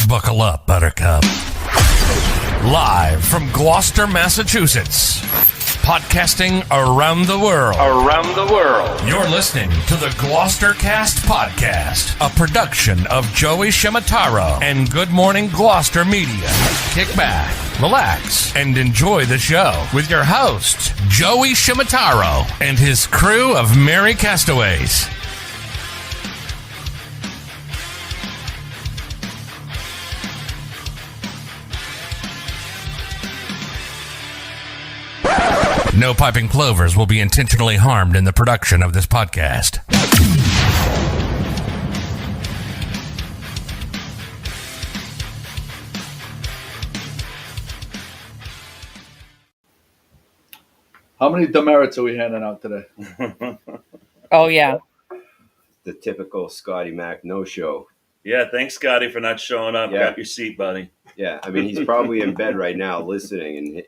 Buckle up, Buttercup. Live from Gloucester, Massachusetts. Podcasting around the world. You're listening to the GloucesterCast podcast, a production of Joey Shimataro and Good Morning Gloucester Media. Kick back, relax, and enjoy the show with your host, Joey Shimataro, and his crew of merry castaways. No piping plovers will be intentionally harmed in the production of this podcast. How many demerits are we handing out today? Oh, yeah. The typical Scotty Mac no-show. Yeah, thanks, Scotty, for not showing up. Yeah. Grab your seat, buddy. Yeah, I mean, he's probably in bed right now listening, and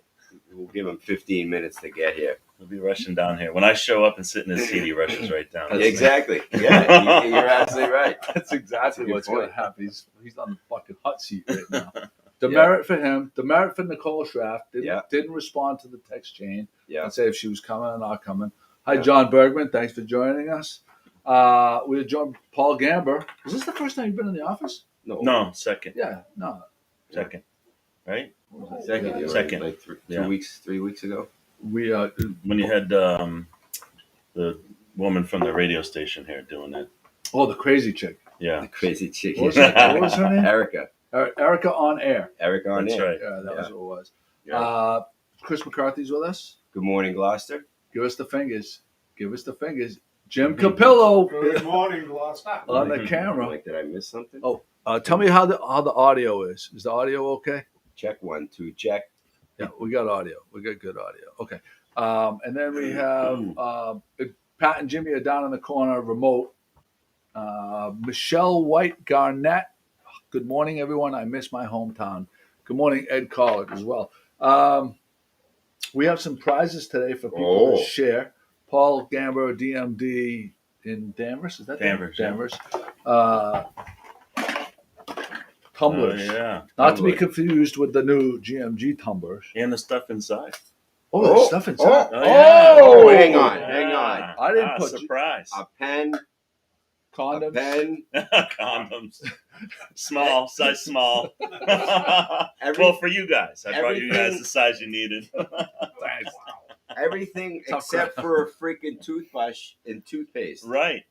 we'll give him 15 minutes to get here. He'll be rushing down here. When I show up and sit in his seat, he rushes right down. Yeah, exactly. Yeah, you're absolutely right. That's exactly That's a what's good going point. to happen. He's on the fucking hot seat right now. Demerit for him. Demerit for Nicole Schraft. Didn't respond to the text chain. Yeah. And say if she was coming or not coming. Hi, John Bergman. Thanks for joining us. We had joined Paul Gamber. Is this the first time you've been in the office? No, second. Yeah, no. Second. Right? Second. Yeah. Second. Like 3 weeks ago. We When you had the woman from the radio station here doing it. the crazy chick. Yeah. The crazy chick. What was her name? Erica. Erica on air. Erica on That's air. right. Yeah, that was what it was. Yeah. Chris McCarthy's with us. Good morning, Gloucester. Give us the fingers. Jim Capillo Good morning, Gloucester. on the camera. Like, did I miss something? Tell me how the audio is. Is the audio okay? Check 1, 2, check. Yeah, we got audio. We got good audio. Okay. And then we have Pat and Jimmy are down in the corner, remote. Michelle White Garnett. Good morning, everyone. I miss my hometown. Good morning, Ed Collard as well. We have some prizes today for people to share. Paul Gamber, DMD in Danvers. Is that Danvers, yeah. Danvers. Tumblers. Yeah. Not to be confused with the new GMG tumblers. And the stuff inside. There's stuff inside. yeah. Oh, hang on. I didn't put surprise. A pen, Condoms. a pen. Condoms. Small, size small. Every- Well, for you guys. I brought you guys everything- the size you needed. Thanks. Everything Tough except crap. for a freaking toothbrush and toothpaste. Right.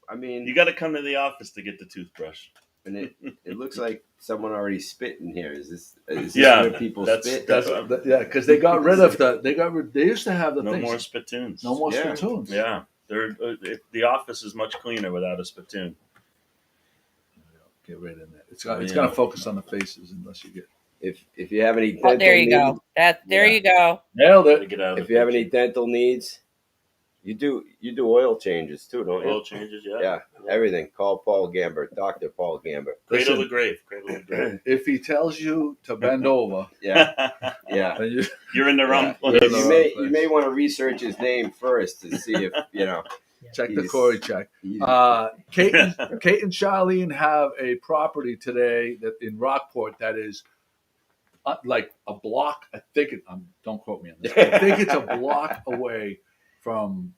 I mean, You got to come to the office to get the toothbrush. and it looks like someone already spit in here. Is this Yeah, where people that's- spit? Yeah, because they got rid of they used to have the No things. more spittoons. No more Yeah. spittoons. Yeah, the office is much cleaner without a spittoon. Get right in there. It's gonna focus on the faces unless you get If you have any dental Oh, there you needs, go. There Yeah. you go. nailed To it. get out of if the you have any picture. dental needs, you do oil changes too, don't you? Oil changes, yeah. Yeah, everything. Call Paul Gamber, Dr. Paul Gamber. Cradle Listen. to grave. Cradle to grave. If he tells you to bend over, Yeah, yeah. then you You're in the wrong Yeah. place. You may want to research his name first to see if check the He's- Corey check. he's- Kate and Charlene have a property today that in Rockport that is like a block. I think don't quote me on this. I think it's a block away from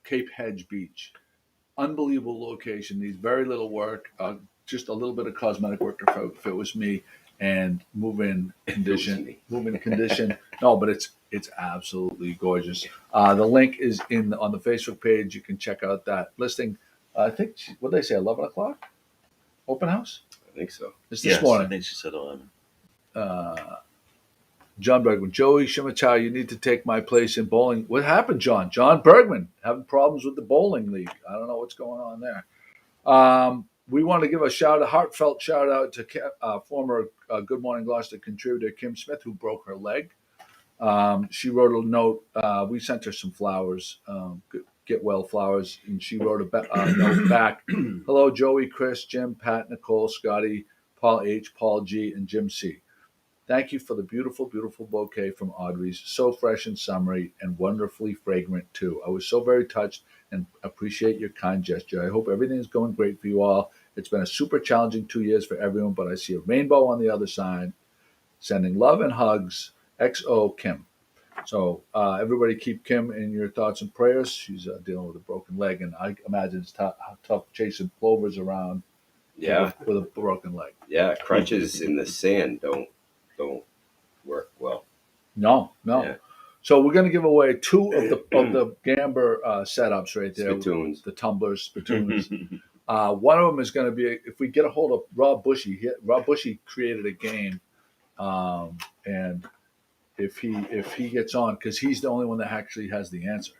Cape Hedge Beach. Unbelievable location. Needs very little work. Just a little bit of cosmetic work if it was me, and move-in condition. Move-in condition. No, but it's absolutely gorgeous. The link is on the Facebook page. You can check out that listing. I think what did they say? 11:00 open house. I think so. It's Yes, this morning. I think she said 11. John Bergman, Joey Shimachow, you need to take my place in bowling. What happened, John? John Bergman having problems with the bowling league. I don't know what's going on there. We want to give a heartfelt shout out to former Good Morning Gloucester contributor Kim Smith, who broke her leg. She wrote a note. We sent her some flowers, get well flowers, and she wrote a note back. Hello, Joey, Chris, Jim, Pat, Nicole, Scotty, Paul H, Paul G, and Jim C. Thank you for the beautiful, beautiful bouquet from Audrey's. So fresh and summery and wonderfully fragrant, too. I was so very touched and appreciate your kind gesture. I hope everything is going great for you all It's been a super challenging 2 years for everyone, but I see a rainbow on the other side. Sending love and hugs, XO Kim. So everybody keep Kim in your thoughts and prayers. She's dealing with a broken leg, and I imagine it's tough chasing plovers around with a broken leg. Yeah, crutches in the sand don't work well. No. Yeah. So we're going to give away 2 of the Gamber setups right there. Spittoons. The tumblers, spittoons. One of them is going to be, if we get a hold of Rob Bushy. Rob Bushy created a game, and if he gets on, because he's the only one that actually has the answer,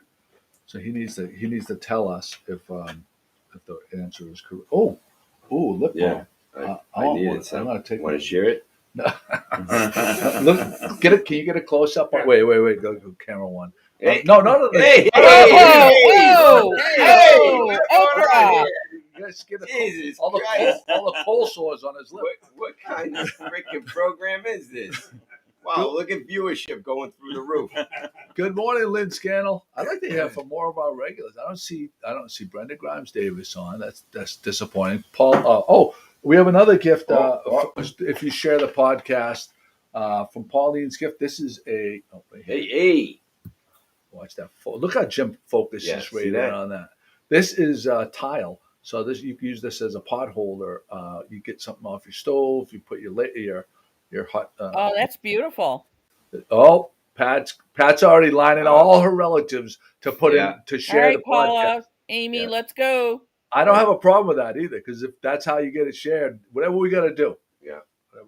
so he needs to tell us if the answer is correct. Oh, lip balm. Yeah. I needed some. Want to share it? Look, get it. Can you get a close up? Wait. Go camera one. Hey. No. Hey, Whoa! Oprah! You guys get Jesus all Christ. the cold sores on his lip. What kind of freaking program is this? Wow, look at viewership going through the roof. Good morning, Lynn Scannell. I'd like to hear from more of our regulars. I don't see Brenda Grimes Davis on. That's disappointing. Paul. We have another gift. If you share the podcast from Pauline's gift, this is a. Hey. Watch that. Look how Jim focuses right in on that. This is tile. So you can use this as a pot holder. You get something off your stove. You put your hot. Oh, that's beautiful. Oh, Pat's already lining all her relatives to put in to share all right, the podcast. Paula, Amy, let's go. I don't have a problem with that either, because if that's how you get it shared, whatever we got to do. Yeah.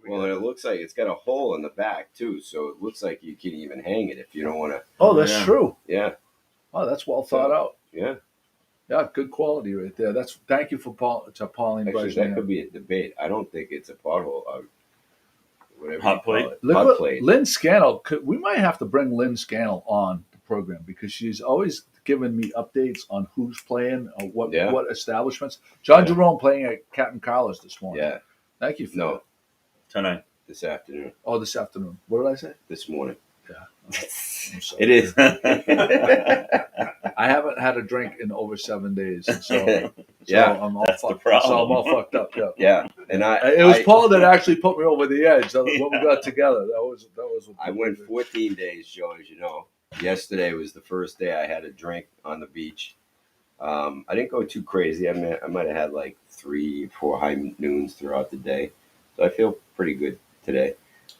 Well, and it looks like it's got a hole in the back too, so it looks like you can even hang it if you don't want to. Oh, that's true. Yeah. Oh, that's well thought out. Yeah. Yeah, good quality right there. Thank you for Pauline. Actually, that could be a debate. I don't think it's a pothole. Whatever Hot plate. Hot plate. Lynn Scannell. We might have to bring Lynn Scannell on the program, because she's always giving me updates on who's playing, what establishments. John Jerome playing at Captain Carlos this morning. Yeah. Thank you for that. Tonight. This afternoon. Oh, this afternoon. What did I say? This morning. Yeah. It is. I haven't had a drink in over 7 days, so I'm all That's the fucked. problem. So I'm all fucked up. Yeah. Yeah, and It was Paul that actually put me over the edge. When we got together, that was. I went 14 days, Joe. As you know, yesterday was the first day I had a drink on the beach. I didn't go too crazy. I mean, I might have had like 3-4 high noons throughout the day, so I feel pretty good today.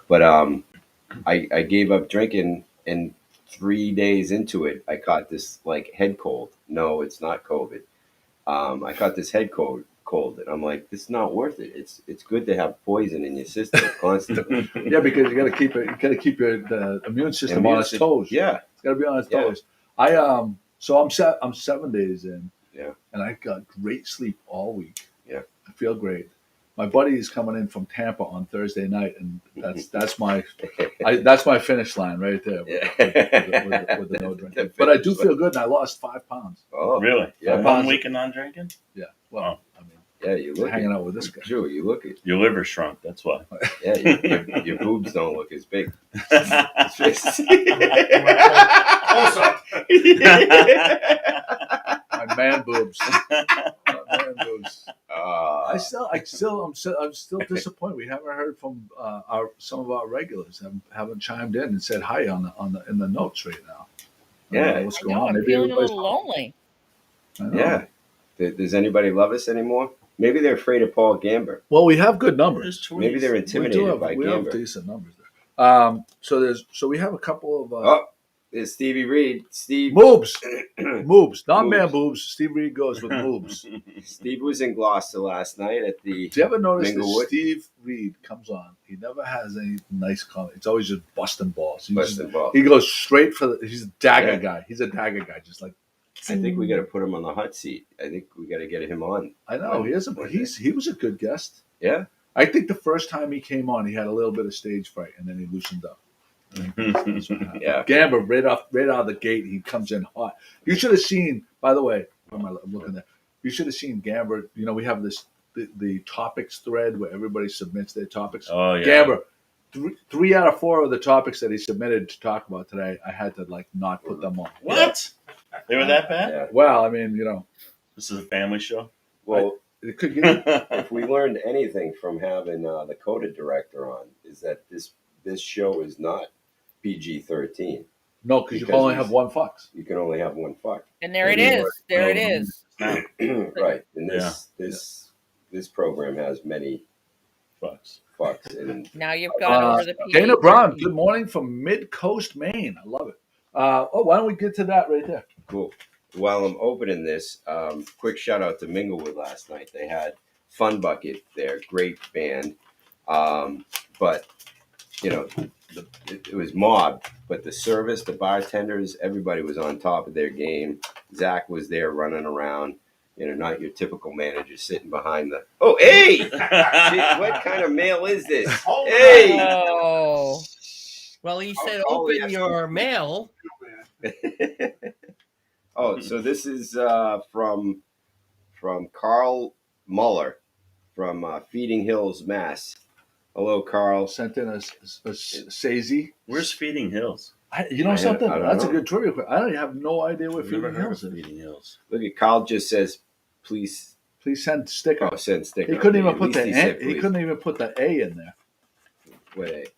But I gave up drinking, and 3 days into it, I caught this like head cold. No, it's not COVID. I caught this head cold, and I'm like, this is not worth it. It's good to have poison in your system constantly. Yeah, because you got to keep it. You got to keep the immune system on its toes. Yeah, it's got to be on its toes. So I'm 7 days in. Yeah, and I got great sleep all week. Yeah, I feel great. My buddy is coming in from Tampa on Thursday night, and that's my finish line right there with the no drinking. But I do feel good, and I lost 5 pounds. Oh, really? Yeah, 1 week of non-drinking? Yeah. Well, I mean, yeah, you look hanging out with this guy. Sure, you look it. Your liver shrunk. That's why. Yeah, your boobs don't look as big. My man boobs. I'm still disappointed. We haven't heard from some of our regulars. Haven't chimed in and said hi in the notes right now. Yeah, what's going on? I'm Maybe feeling a everybody's little lonely. Yeah. Does anybody love us anymore? Maybe they're afraid of Paul Gamber. Well, we have good numbers. Maybe they're intimidated by we Gamber. have decent numbers there. So we have a couple of. There's Stevie Reed. Moobs, not man boobs. Steve Reed goes with moobs. Steve was in Gloucester last night at the. Do you ever notice that Steve Reed comes on? He never has any nice comment. It's always just busting balls. He goes straight for he's a dagger guy. He's a dagger guy, just like. I think we got to put him on the hot seat. I think we got to get him on. I know he was a good guest. Yeah, I think the first time he came on, he had a little bit of stage fright, and then he loosened up. Yeah, Gamber right out of the gate, he comes in hot. You should have seen. By the way, I'm looking there. You should have seen Gamber. You know, we have the topics thread where everybody submits their topics. Oh yeah, Gamber. 3 out of 4 of the topics that he submitted to talk about today, I had to not put them on. What? They were that bad? Yeah. Well, I mean, This is a family show. Well, It could get If we learned anything from having the Coda director on, is that this show is not PG-13. no, because you can Because only he's- have one fox. You can only have one fuck. And there it Anymore. is. There it is. Right. And this program has many Fucks. fucks. And Now you've gone over the PG. Dana Brown, good morning from Mid Coast, Maine. I love it. Why don't we get to that right there? cool. While I'm opening this, quick shout out to Minglewood last night. They had Fun Bucket there, great band. But you know, it was mobbed, but the service, the bartenders, everybody was on top of their game. Zach was there running around, you know, not your typical manager sitting behind the. Oh, hey! Shit, what kind of mail is this? Hey! Oh. Well, he said, Oh, open yes. your mail. Oh, so this is from Carl Muller from Feeding Hills, Mass. Hello, Carl. Sent in a Sazy. Where's Feeding Hills? You know I something? don't That's know. a good trivia question. I don't have no idea where I've never Feeding heard Hills of is. Feeding Hills. Look at Carl just says, please. Please send sticker. Oh, send sticker. He couldn't Okay, even at put least the he A. said He please. couldn't even put the A in there. Wait,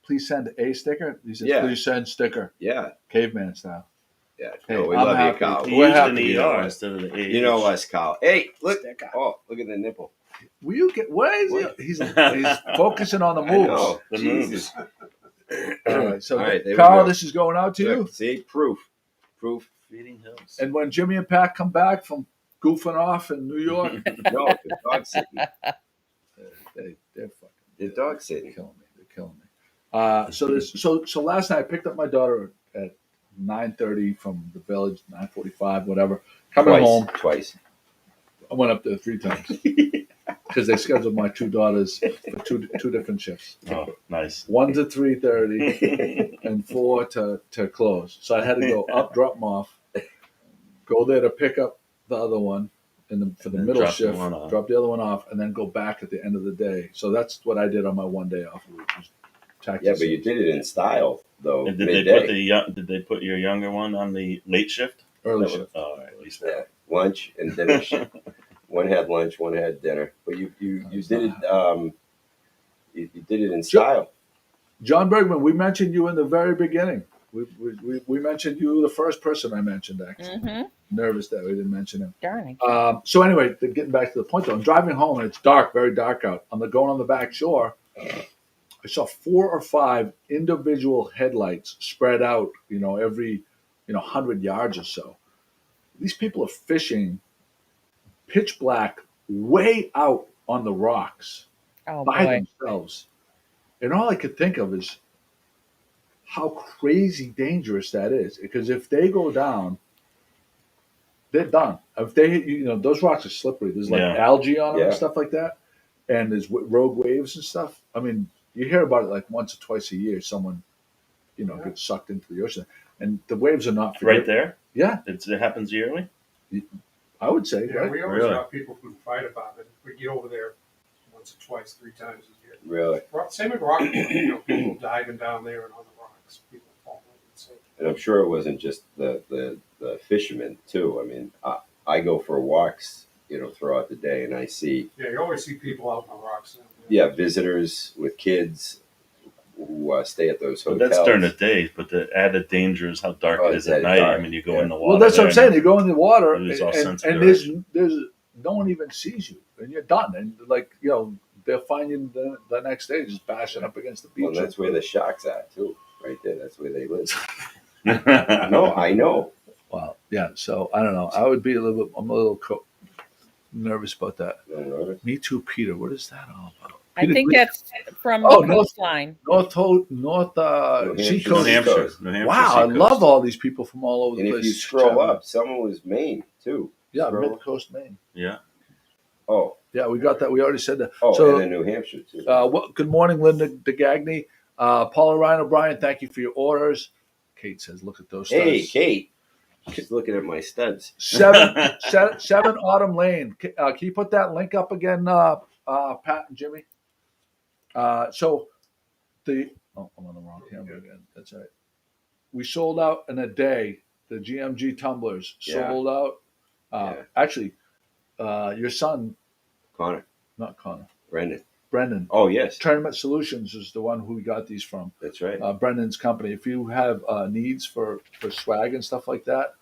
Please send a sticker. He says, Yeah. please send sticker. yeah, Caveman style. yeah. Hey, No, we I'm love happy. you, Carl. He We're used happy, an you know ER us. instead of the A. You know us, Carl. Hey, look. Sticker. Oh, look at the nipple. Will you get? What is What? he? He's focusing on the I moves. know. The Jesus. All right. So, All right, there we Carl, go. this is going out to you. Look, see, proof. Feeding Hills. And when Jimmy and Pat come back from goofing off in New York, No, the dog sitting. they're fucking. The dog They're sitting. killing me. They're killing me. So last night I picked up my daughter at 9:30 from the village, 9:45, whatever. Coming home, Twice. I went up there 3 times because they scheduled my 2 daughters for two different shifts. Oh, nice. 1 to 3:30 and 4 to close. So I had to go up, drop them off, go there to pick up the other one for the And then middle drop the shift, one off. drop the other one off, and then go back at the end of the day. So that's what I did on my 1 day off. Yeah, but you did it in style, though. And did midday. did they put your younger one on the late shift? Early That shift. Oh, all right, at least Yeah, lunch and dinner. One had lunch, one had dinner. But you did it. You did it in style. John Bergman, we mentioned you in the very beginning. We mentioned you, the first person I mentioned, actually. Mm-hmm. Nervous that we didn't mention him. Darn it. So anyway, getting back to the point though, I'm driving home and it's dark, very dark out. Going on the back shore. I saw 4 or 5 individual headlights spread out, every, 100 yards or so. These people are fishing pitch black way out on the rocks Oh, by boy. themselves. And all I could think of is how crazy dangerous that is. Because if they go down, they're done. If they hit, those rocks are slippery. There's like Yeah. algae on them and Yeah. stuff like that. And there's rogue waves and stuff. I mean, you hear about it like once or twice a year. Someone, gets sucked into the ocean. And the waves are not right there. Yeah, It happens yearly. I would say. Yeah, Right? we always Really? got people from the fire department. We get over there once or twice, 3 times a year. Really. Same with rock, people diving down there and on the rocks. People falling. So, And I'm sure it wasn't just the fishermen too. I mean, I go for walks, throughout the day, and I see yeah, you always see people out on the rocks. Down there. visitors with kids who stay at those But hotels. that's during the day. But the added danger is how dark Oh, it it's is at that night. dark. I mean, you go Yeah. in the water. Well, that's what I'm there saying. You go in the water, You lose all and sense of there's no one even sees you, and you're done. And they'll find you the next day just bashing up against the beach. Well, that's where the sharks are too, right there. That's where they live. and No, I know. Wow. Yeah. So I don't know. I would be a little bit. I'm a little nervous about that. No, no. Me too, Peter. What is that all about? I Peter, think please- that's from Oh, the no. coastline. North New Sea Hampshire. New Coast. Hampshire. New Hampshire. Wow, I seacoast. love all these people from all over the And place. if you scroll chatting. up, someone was Maine too. Yeah, scroll. Mid Coast, Maine. Yeah. Oh, Yeah, we got that. We already said that. and So, then New Hampshire too. good morning, Linda DeGagny. Paula Ryan O'Brien, thank you for your orders. Kate says, look at those studs. Hey, Kate. She's looking at my studs. 7 Autumn Lane. Can you put that link up again, Pat and Jimmy? I'm on the wrong camera again. That's all right. We sold out in a day. The GMG tumblers Yeah. sold out. Yeah. Actually, your son Connor, not Connor, Brendan. Brendan. Oh yes, Tournament Solutions is the one who we got these from. that's right. Brendan's company. If you have needs for swag and stuff like that,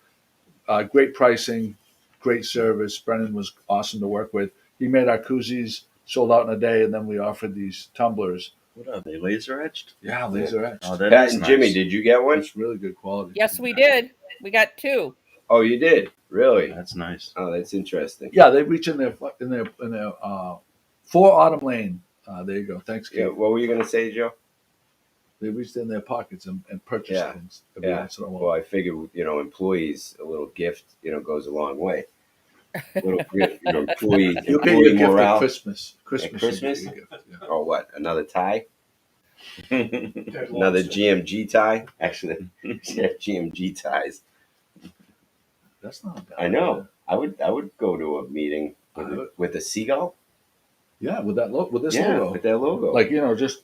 great pricing, great service. Brendan was awesome to work with. He made our koozies, sold out in a day, and then we offered these tumblers. What are they? Laser etched? Yeah, laser etched. Oh, that Pat is and nice. Jimmy, did you get one? It's really good quality. Yes, we did. We got 2. Oh, you did. Really? That's nice. Oh, that's interesting. Yeah, they reach in their for Autumn Lane. There you go. Thanks, Kate. Yeah. What were you gonna say, Joe? They reached in their pockets and purchased Yeah. things. Every Yeah. once in a while. Well, I figured, employees, a little gift, goes a long way. Little gift, employee You'll get your gift at morale. Christmas. Christmas. Christmas? you'll get your gift, yeah. Or what? Another tie? Dead Another lobster. GMG tie? Actually, yeah, GMG ties. That's not a bad I know. idea. I would go to a meeting with a seagull. Yeah, with that with this Yeah, logo. with that logo. Like, just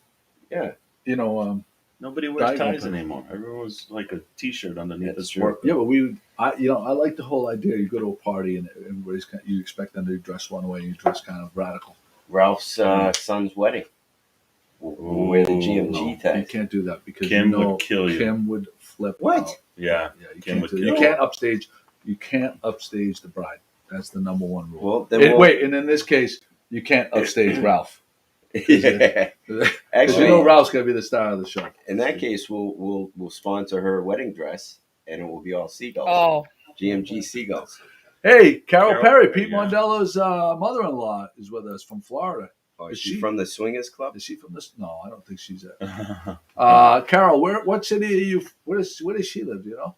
yeah. Nobody wears Diagonal ties print. anymore. Everyone wears like a T-shirt underneath That's the true. sport. Yeah, but I like the whole idea. You go to a party and everybody's you expect them to dress one way and you dress kind of radical. Ralph's son's wedding. We'll wear the GMG No, you ties. can't do that because Kim would kill you. Kim would flip What? out. Yeah. Yeah, you Kim can't would do that. kill You can't upstage. You can't upstage the bride. That's the number one rule. Well, then Wait, and in this case, you can't upstage Ralph. yeah. Because Actually, Ralph's gonna be the star of the show. in that case, we'll sponsor her wedding dress, and it will be all seagulls. Oh, GMG seagulls. Hey, Carol Carol Perry, Perry, Pete yeah. Mondello's mother-in-law is with us from Florida. Oh, Is is she she- from the Swingers Club? Is she from this? No, I don't think she's there. Carol, what city are you? Where does she live? Do you know?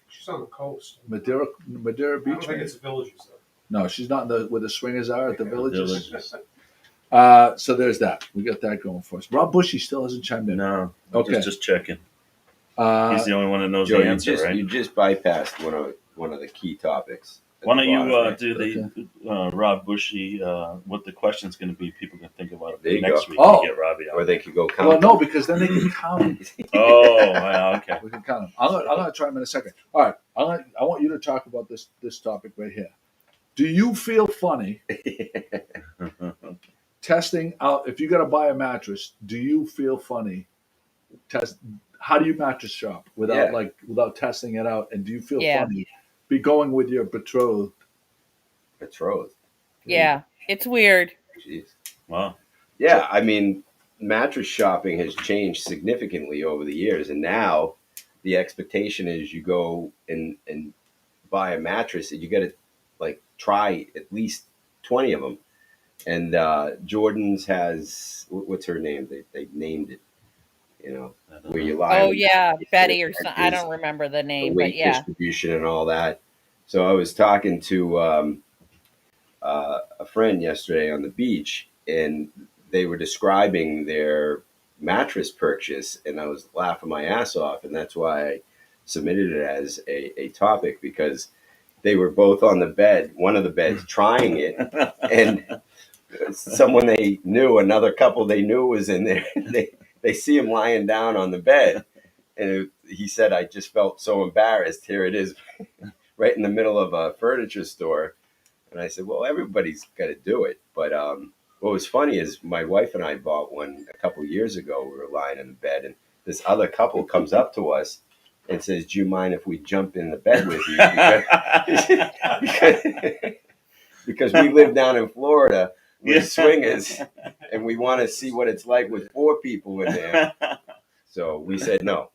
She's on the coast. Madeira I don't Beach. think it's villages though. No, she's not in where the swingers are at the villages. Villages. So there's that. We got that going for us. Rob Bushy still hasn't chimed in. No. Okay. Just checking. Uh, He's the only one that knows Joe, the you answer, just right? you just bypassed one of the key topics. at Why don't the you bottom, do the Rob Bushy? What the question's going to be? People can think about it There you next go. week. Oh. And get Robbie or out. they could go count. well, no, because then they can count. Oh, wow, okay. We can count them. I'm gonna try them in a second. All right. I want you to talk about this topic right here. Do you feel funny testing out? If you got to buy a mattress, do you feel funny? How do you mattress shop without Yeah. without testing it out? And do you feel Yeah. funny be going with your betrothed? Betrothed. yeah. It's weird. Jeez. Wow. Yeah, I mean, mattress shopping has changed significantly over the years, and now the expectation is you go and buy a mattress, and you got to try at least 20 of them. And Jordan's has what's her name? They named it. I don't Where know. you lie. Oh on- yeah, Betty or That something. I is don't remember the the name, but weight yeah. distribution and all that. So I was talking to a friend yesterday on the beach, and they were describing their mattress purchase, and I was laughing my ass off, and that's why I submitted it as a topic, because they were both on the bed, one of the beds, trying it, and someone they knew, another couple they knew was in there. They see him lying down on the bed, and he said, "I just felt so embarrassed. Here it is, right in the middle of a furniture store." And I said, "Well, everybody's got to do it." But what was funny is my wife and I bought one a couple years ago. We were lying in the bed, and this other couple comes up to us and says, "Do you mind if we jump in the bed with you?" Because we live down in Florida with swingers, and we want to see what it's like with 4 people in there. So we said no.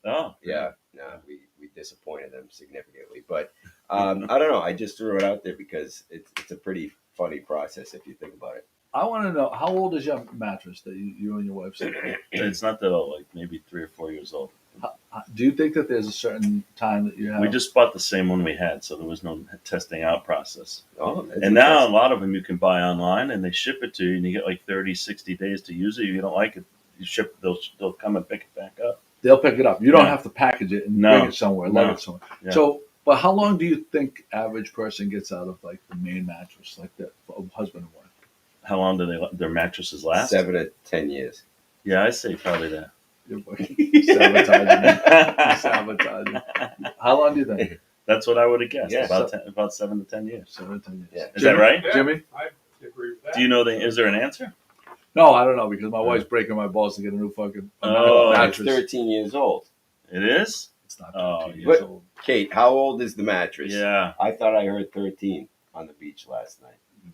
Oh, Yeah, no, we disappointed them significantly. But I don't know. I just threw it out there because it's a pretty funny process if you think about it. I want to know, how old is your mattress that you and your wife sleep on? it's not that old. Like maybe 3 or 4 years old. Do you think that there's a certain time that you have? We just bought the same one we had, so there was no testing out process. Oh, that's And now a interesting. lot of them you can buy online, and they ship it to you, and you get like 30, 60 days to use it. If you don't like it, you ship. They'll come and pick it back up. They'll pick it up. You don't Yeah. have to package it and No. bring it somewhere, No. lug it somewhere. Yeah. So, but how long do you think average person gets out of the main mattress, like the husband and wife? How long do their mattresses last? 7 to 10 years. Yeah, I say probably that. You're sabotaging me. You're sabotaging. How long do you think? That's what I would have guessed. Yeah. About 7 to 10 years. 7 to 10 years. Yeah. Is that right? Yeah, Jimmy? I agree with that. Do you know is there an answer? No, I don't know because my wife's breaking my balls to get a new fucking Oh, It's mattress. 13 years old. It is? It's not Oh, 13 What? years old. Kate, how old is the mattress? Yeah. I thought I heard 13 on the beach last night. No.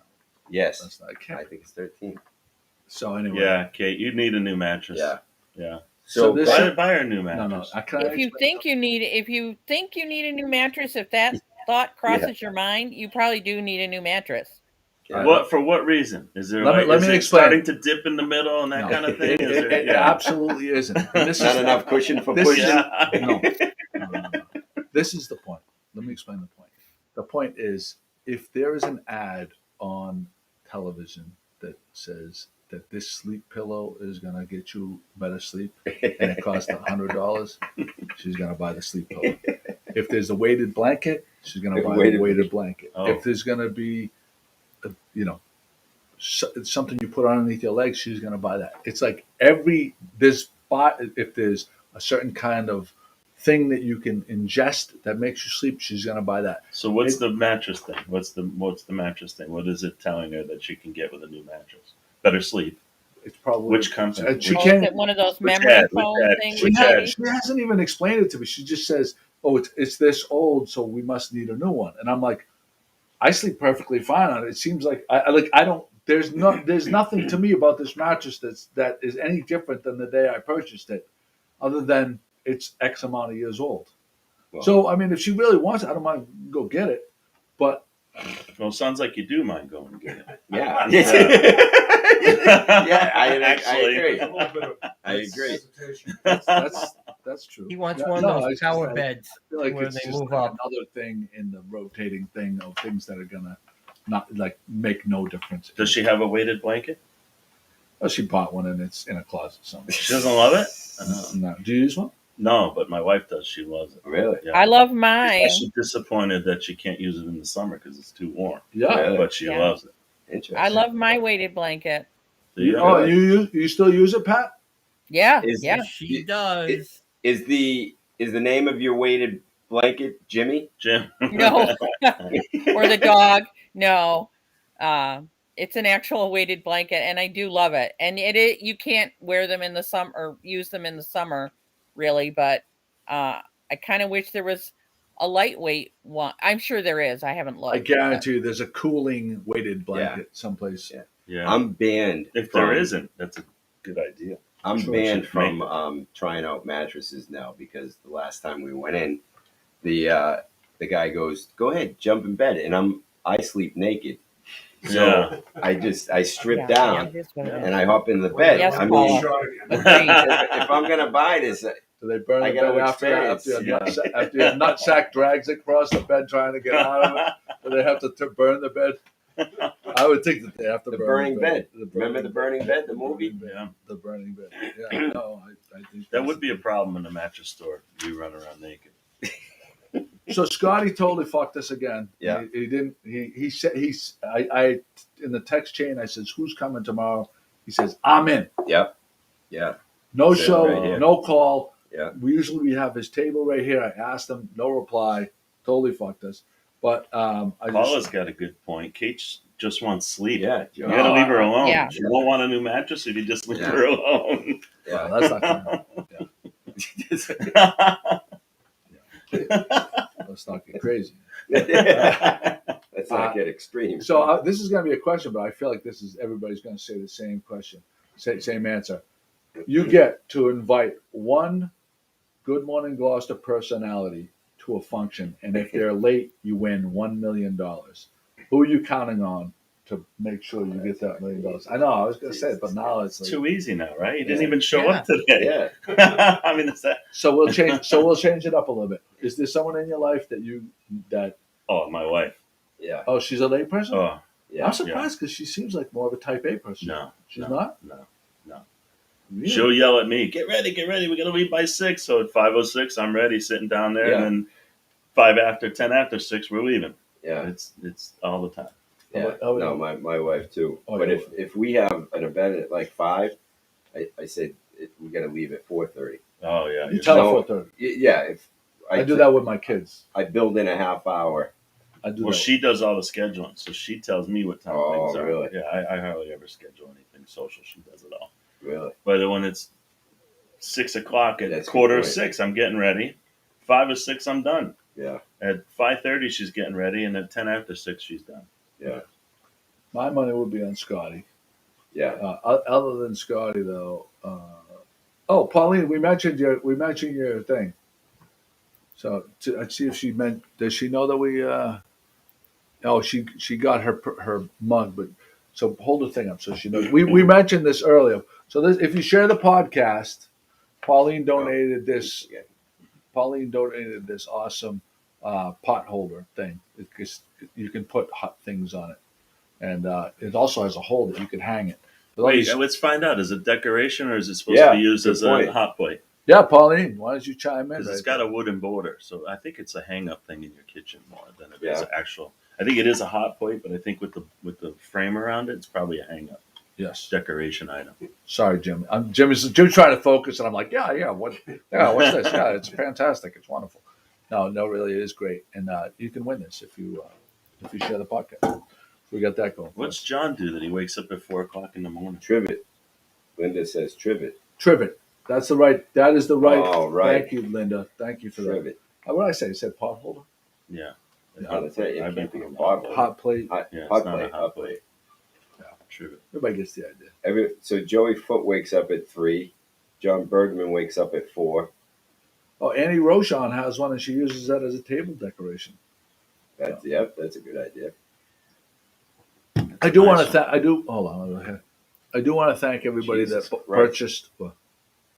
Yes, That's not, I I can't. think it's 13. So anyway. Yeah, Kate, you need a new mattress. Yeah. Yeah. So this- Buy her a new No, mattress. no. Can I If you explain think you need a new mattress, if that thought crosses your mind, you probably do need a new mattress. Yeah. What for? What reason? Is there Let me- like let is me it explain. starting to dip in the middle and that No. kind of thing? Is It, there, it absolutely isn't. And this Not is enough cushion for this pushing. is- Yeah. No. This is the point. Let me explain the point. The point is if there is an ad on television that says that this sleep pillow is going to get you better sleep and it costs $100, she's going to buy the sleep pillow. If there's a weighted blanket, she's going to buy the weighted blanket. Oh. If there's going to be, something you put underneath your legs, she's going to buy that. It's like if there's a certain kind of thing that you can ingest that makes you sleep, she's going to buy that. So what's the mattress thing? What's the mattress thing? What is it telling her that she can get with a new mattress? Better sleep. It's probably Which comes in? she Oh, is can't. it one of those Which memory ad? Which foam ad? things? She, Which has, ad? she hasn't even explained it to me. She just says, "Oh, it's this old, so we must need a new one." And I'm like, I sleep perfectly fine on it. It seems like I don't. There's nothing to me about this mattress that is any different than the day I purchased it, other than it's X amount of years old. Well, So I mean, if she really wants it, I don't mind go get it. But Well, sounds like you do mind going to get it. yeah. Yeah. Yeah, I Actually. agree. A little bit of I agree. hesitation. that's true. He wants Yeah, one no, of those it's just tower that beds. I feel like where it's they just move like up. another thing in the rotating thing of things that are gonna not like make no difference. Does she have a weighted blanket? Oh, she bought one and it's in a closet somewhere. She doesn't love it? No. Do you use one? No, but my wife does. She loves it. Really? Yeah. I love mine. She's disappointed that she can't use it in the summer because it's too warm. Yeah. Really? But she Yeah. loves it. Interesting. I love my weighted blanket. Do you? Oh, you still use it, Pat? Yeah, Is- yeah. She does. Is the name of your weighted blanket Jimmy? Jim? No, or the dog. No, it's an actual weighted blanket, and I do love it. And you can't wear them in the summer or use them in the summer, really. But I kind of wish there was a lightweight one. I'm sure there is. I haven't looked. I guarantee you, there's a cooling weighted blanket someplace. Yeah. Yeah. I'm banned. If from- there isn't, that's a good idea. I'm Sure, banned should from make trying out mattresses now because the last time we went in, the guy goes, "Go ahead, jump in bed," and I sleep naked, so Yeah. I strip Yeah, down it is what it is. and I hop in the bed. Yes, I Paul. mean, Shot again. if I'm gonna buy this, Do they burn I the gotta bed after that? experience, After your nutsack drags across the bed trying to get out of it? Do they have to burn the bed? I would think that they have to the burn burning the bed. The Remember the burning bed, the movie? Yeah. The burning bed. Yeah, no, I think That would be a problem in the mattress store. You run around naked. So Scotty totally fucked us again. Yeah. He didn't. He said I in the text chain. I says, "Who's coming tomorrow?" He says, "I'm in." Yep. Yeah. No Sit show, right here. no call. Yeah. We have his table right here. I asked him, no reply. Totally fucked us. But I Paula's just got a good point. Kate just wants sleep. Yeah. You gotta leave her alone. Yeah. She won't want a new mattress if you just leave Yeah. her alone. well, Yeah. that's not gonna, let's not get crazy. Let's not get extreme. So this is going to be a question, but I feel like everybody's going to say the same question, same answer. You get to invite one Good Morning Gloucester personality to a function, and if they're late, you win $1 million. Who are you counting on to make sure you get that $1 million? I know I was going to say it, but now it's It's like, too easy now, right? He didn't Yeah. even show up today. Yeah. I mean, it's that. so we'll change it up a little bit. Is there someone in your life that Oh, my wife. Yeah. oh, she's a late person? Oh, Yeah. I'm surprised because she seems like more of a type A person. no. She's no, not. No. Really? She'll yell at me, get ready. We got to leave by 6. So at 5:06, I'm ready, sitting down there. Yeah. And then 5 after, 10 after 6, we're leaving. Yeah. It's all the time. Yeah. Oh, No, my wife too. Oh, But yeah. if we have an event at like 5, I said we got to leave at 4:30. Oh, yeah. You tell No. her 4:30. Yeah. If I do that with my kids. I build in a half hour. I do Well, that. she does all the scheduling, so she tells me what time Oh, things are. really? Yeah, I hardly ever schedule anything social. She does it all. Really? But when it's 6 o'clock, at That's a quarter good of point. 6, I'm getting ready. 5 or 6, I'm done. Yeah. At 5:30, she's getting ready, and at 10 after 6, she's done. Yeah. My money would be on Scotty. Yeah. Other than Scotty, though. Oh, Pauline, we mentioned your thing. So let's see if she meant. Does she know that we? Oh, she got her mug, but so hold the thing up so she knows. We mentioned this earlier. So this, if you share the podcast, Pauline donated this. Pauline donated this awesome pot holder thing. You can put hot things on it, and it also has a hole that you can hang it. With all Wait, these- let's find out. Is it decoration or is it supposed Yeah, to be used good as point. a hot plate? yeah, Pauline, why don't you chime in? Because it's right got a wooden border, so I think it's a hang-up thing in your kitchen more than it is Yeah. actual. I think it is a hot plate, but I think with the frame around it, it's probably a hang-up there. Yes. decoration item. Sorry, Jim. Jim's trying to focus, and I'm like, yeah. What's this? Yeah, it's fantastic. It's wonderful. No, really, it is great, and you can win this if you share the podcast. We got that going. What's John do that he wakes up at 4 o'clock in the morning? Trivet. Linda says trivet. Trivet? That is the right. Oh, right. Thank you, Linda. Thank you for that. Trivet. What did I say? I said pot holder, Yeah. Yeah. That's it. I've It been can't be a thinking bottle. hot plate. Hot, Yeah, it's hot not a plate. hot Hot plate. plate. True. Everybody gets the idea. So Joey Foot wakes up at 3. John Bergman wakes up at 4. Oh, Annie Rochon has one, and she uses that as a table decoration. That's a good idea. I do want Nice to thank. I do. Hold on. Go ahead. I do want to thank everybody Jesus that Christ. purchased. Well,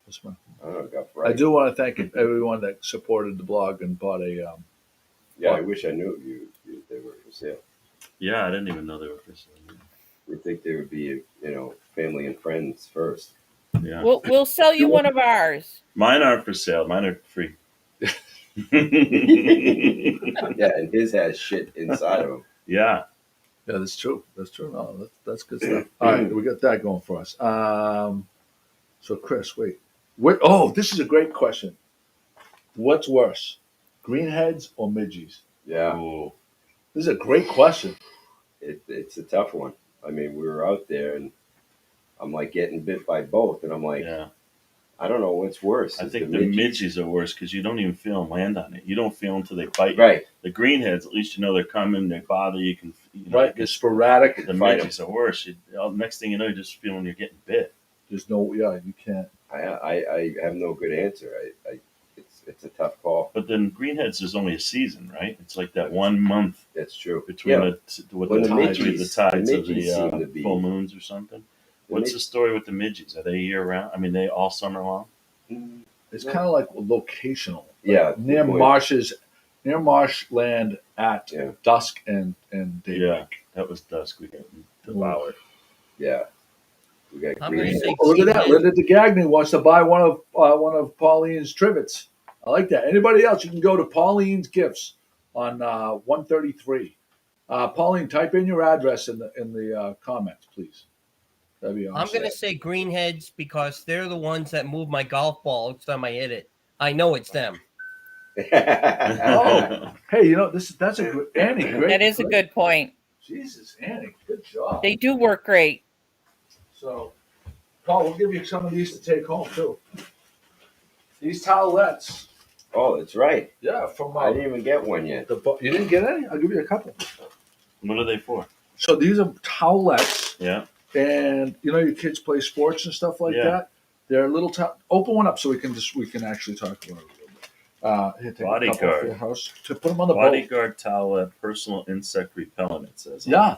what's my- I don't know, got I right. do want to thank everyone that supported the blog and bought a. Yeah, I wish I knew they were for sale. Yeah, I didn't even know they were for sale. You'd think they would be, family and friends first. Yeah. We'll sell you one of ours. Mine aren't for sale. Mine are free. Yeah, and his has shit inside of him. Yeah. Yeah, that's true. That's true. No, that's good stuff. All right, we got that going for us. So Chris, wait. Oh, this is a great question. What's worse, greenheads or midgies? Yeah, Oh, This is a great question. it's a tough one. I mean, we were out there, and I'm like getting bit by both, and I'm like, yeah. I don't know what's worse. I Is think the midgies are worse because you don't even feel them land on it. You don't feel them until they bite you. Right. The greenheads, at least you know they're coming. They bother you. Can Right, it's sporadic. The Fight 'em. midgies are worse. Next thing you know, you're just feeling you're getting bit. There's no, yeah, you can't. I have no good answer. It's a tough call. But then greenheads, there's only a season, right? It's like that 1 month That's true. between Yeah. the tides of midgies seem to the be- full moons or something. What's the story with the midgies? Are they year round? I mean, they all summer long. It's kind of like locational. Yeah, near good point. marshes, near marshland at Yeah. dusk and daybreak. Yeah, that was dusk. We got devoured. Yeah. We got I'm gonna green. say Oh, look at that! Linda DeGagny wants to buy one of Pauline's trivets. I like that. Anybody else? You can go to Pauline's Gifts on 133. Pauline, type in your address in the comments, please. That'd be awesome. I'm gonna say greenheads because they're the ones that move my golf ball each time I hit it. I know it's them. Oh. Hey, that's a good Annie. Great. That is a good point. Jesus, Annie, good job. They do work great. So, Paul, we'll give you some of these to take home too. These towelettes, Oh, that's right. yeah, from I didn't even get one yet. you didn't get any? I'll give you a couple. What are they for? So these are towelettes, Yeah. and your kids play sports and stuff like Yeah. that. They're little open one up so we can actually talk about it a little bit. Here, take a couple Bodyguard. for your house to put them on the boat. Bodyguard towelette, personal insect repellent. It says. Yeah,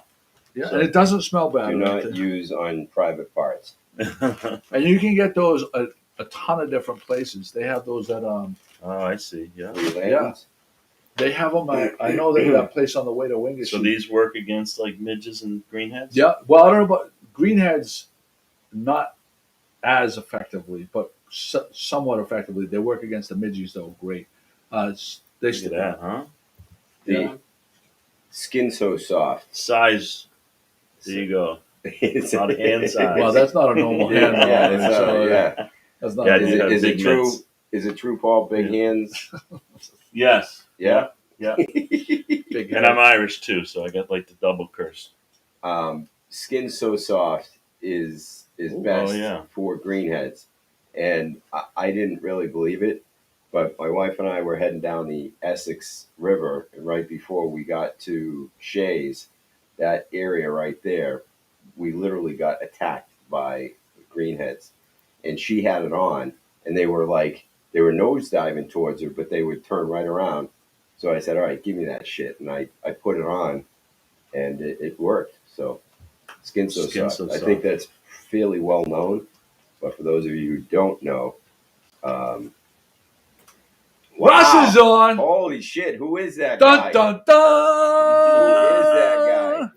and it doesn't smell bad. Do or not anything. use on private parts. And you can get those a ton of different places. They have those at Oh, I see. Yeah. Blue lanterns. They have them. I know they that place on the way to Wingacy. So these work against like midges and greenheads. Yeah. Well, I don't know about greenheads, not as effectively, but somewhat effectively. They work against the midges though. Great. They Look at that, huh? The Yeah. skin so soft. Size. There you go. It's Not hand size. Well, that's not a normal hand. Yeah, it's so, yeah. that's not. Yeah, a Is you it, got is it big true? mitts. Is it true, Paul? Big hands. Yes. Yeah. Yeah. Big And head. I'm Irish too, so I got like the double curse. Skin So Soft is best for greenheads, and I didn't really believe it, but my wife and I were heading down the Essex River, and right before we got to Shays, that area right there, we literally got attacked by greenheads, and she had it on, and they were nose diving towards her, but they would turn right around. So I said, all right, give me that shit, and I put it on, and it worked. So Skin So Soft. I think that's fairly well known, but for those of you who don't know, Russ is on. Holy shit! Who is that Dun guy? dun dun. Who is that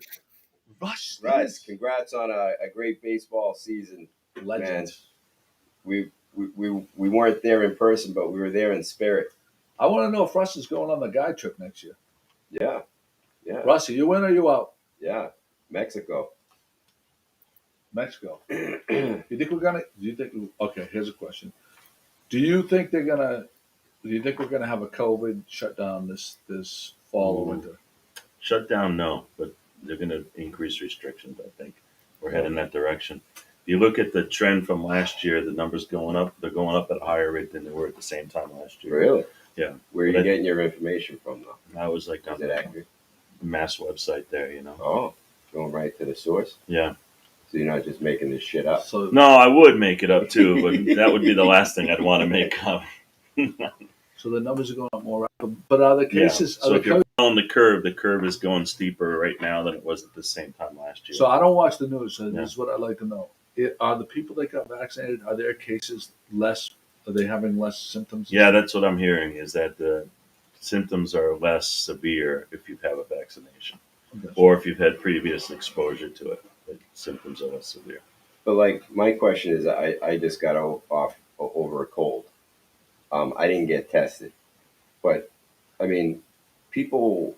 guy? Russ, congrats on a great baseball season, legends. Man. We weren't there in person, but we were there in spirit. I want to know if Russ is going on the guide trip next year. Yeah. Russ, are you in or you out? Yeah, Mexico. You think we're gonna? Do you think? Okay, here's a question. Do you think we're gonna have a COVID shutdown this fall or winter? Shut down, no, but they're going to increase restrictions. I think we're heading that direction. If you look at the trend from last year, the numbers going up. They're going up at a higher rate than they were at the same time last year. Really? Yeah. Where are you getting your information from, though? I was like on Is it accurate? the Mass website there, Oh, going right to the source. Yeah. So you're not just making this shit up. So No, I would make it up too, but that would be the last thing I'd want to make up. So the numbers are going up more rapid. But are the cases? So if you're following the curve is going steeper right now than it was at the same time last year. So I don't watch the news. So this is what I'd like to know: are the people that got vaccinated? Are their cases less? Are they having less symptoms? Yeah, that's what I'm hearing. Is that the symptoms are less severe if you have a vaccination, or if you've had previous exposure to it. The symptoms are less severe. But like my question is, I just got off over a cold. I didn't get tested, but I mean, people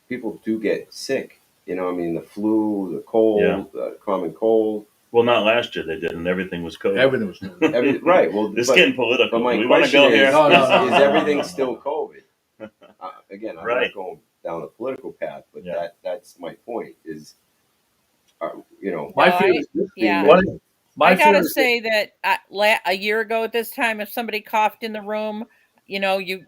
do get sick. You know, I mean, the flu, the cold, the common cold. Well, not last year they did, and everything was COVID. Everything was COVID. Right. Well, it's getting political. But my we want to question go is, here. No. Is everything still COVID? Again, I'm not going down the political path, but that's my point. Is my fear is I gotta say that a year ago at this time, if somebody coughed in the room, you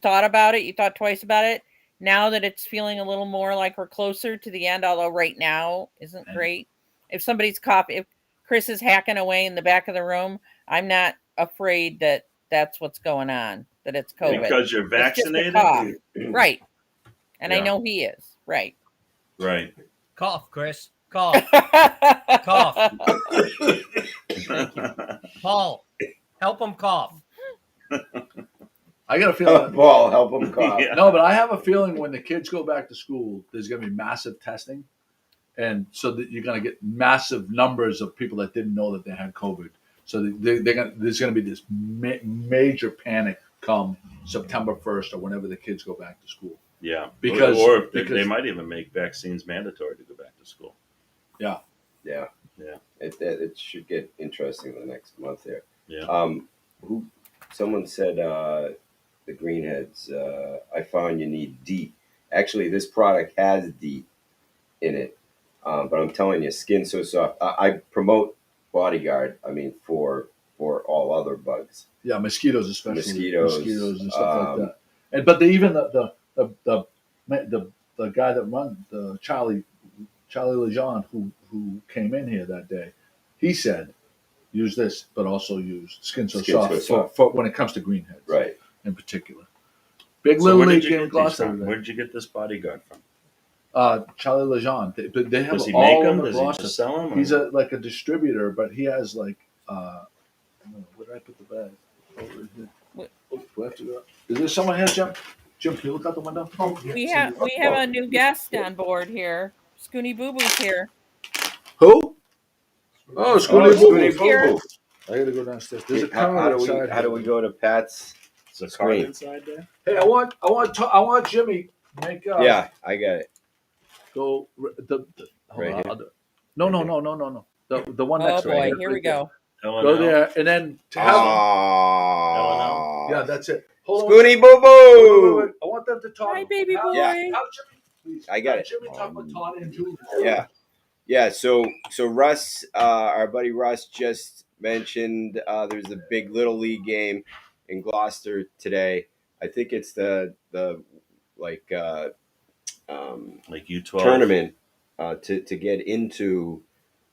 thought about it, you thought twice about it. Now that it's feeling a little more like we're closer to the end, although right now isn't great. If somebody's coughing, if Chris is hacking away in the back of the room, I'm not afraid that that's what's going on, that it's COVID. Because you're vaccinated? Right. And I know he is. Right. Right. Cough, Chris. Cough. Cough. Thank you. Paul, help him cough. I got a feeling. Paul, help him cough. No, but I have a feeling when the kids go back to school, there's going to be massive testing. And so that you're going to get massive numbers of people that didn't know that they had COVID. So there's going to be this major panic come September 1st or whenever the kids go back to school. Yeah. Because they might even make vaccines mandatory to go back to school. Yeah. It should get interesting the next month here. Yeah. Someone said the greenheads. I found you need DEET. Actually, this product has DEET in it, but I'm telling you, Skin So Soft. I promote Bodyguard. I mean, for all other bugs. Yeah, mosquitoes especially. Mosquitoes and stuff like that. But even the guy that runs the Charlie Lejeune who came in here that day, he said, use this, but also use Skin So Soft for when it comes to greenheads, right? In particular, Little League game in Gloucester. Where did you get this Bodyguard from? Charlie Lejeune. They have Does he all make them? over Does he Gloucester. just sell them? He's like a distributor, but he has like where did I put the bag? Over here. Do I have to go? Is there someone here, Jim? Jim, can you look out the window? We have a new guest on board here. Scoony Boo Boo's here. Who? Oh, Scoony Boo Boo. I gotta go downstairs. There's a How car do outside. how do we go to Pat's? Is a car inside there? Hey, I want Jimmy make. Yeah, I got it. Go the Right here. No. The one next. Oh boy, right here we go. Go there and then to have. Oh, Yeah, that's it. Hold on. Scooty Boo Wait, Boo. wait, wait. I want them to talk. Hi, baby Have- boy. Yeah. have Jimmy, please. I got Have it. Jimmy talk with Tawny and Julie. Yeah. So Russ, our buddy Russ, just mentioned there's a big Little League game in Gloucester today. I think it's the like Like U12 tournament to get into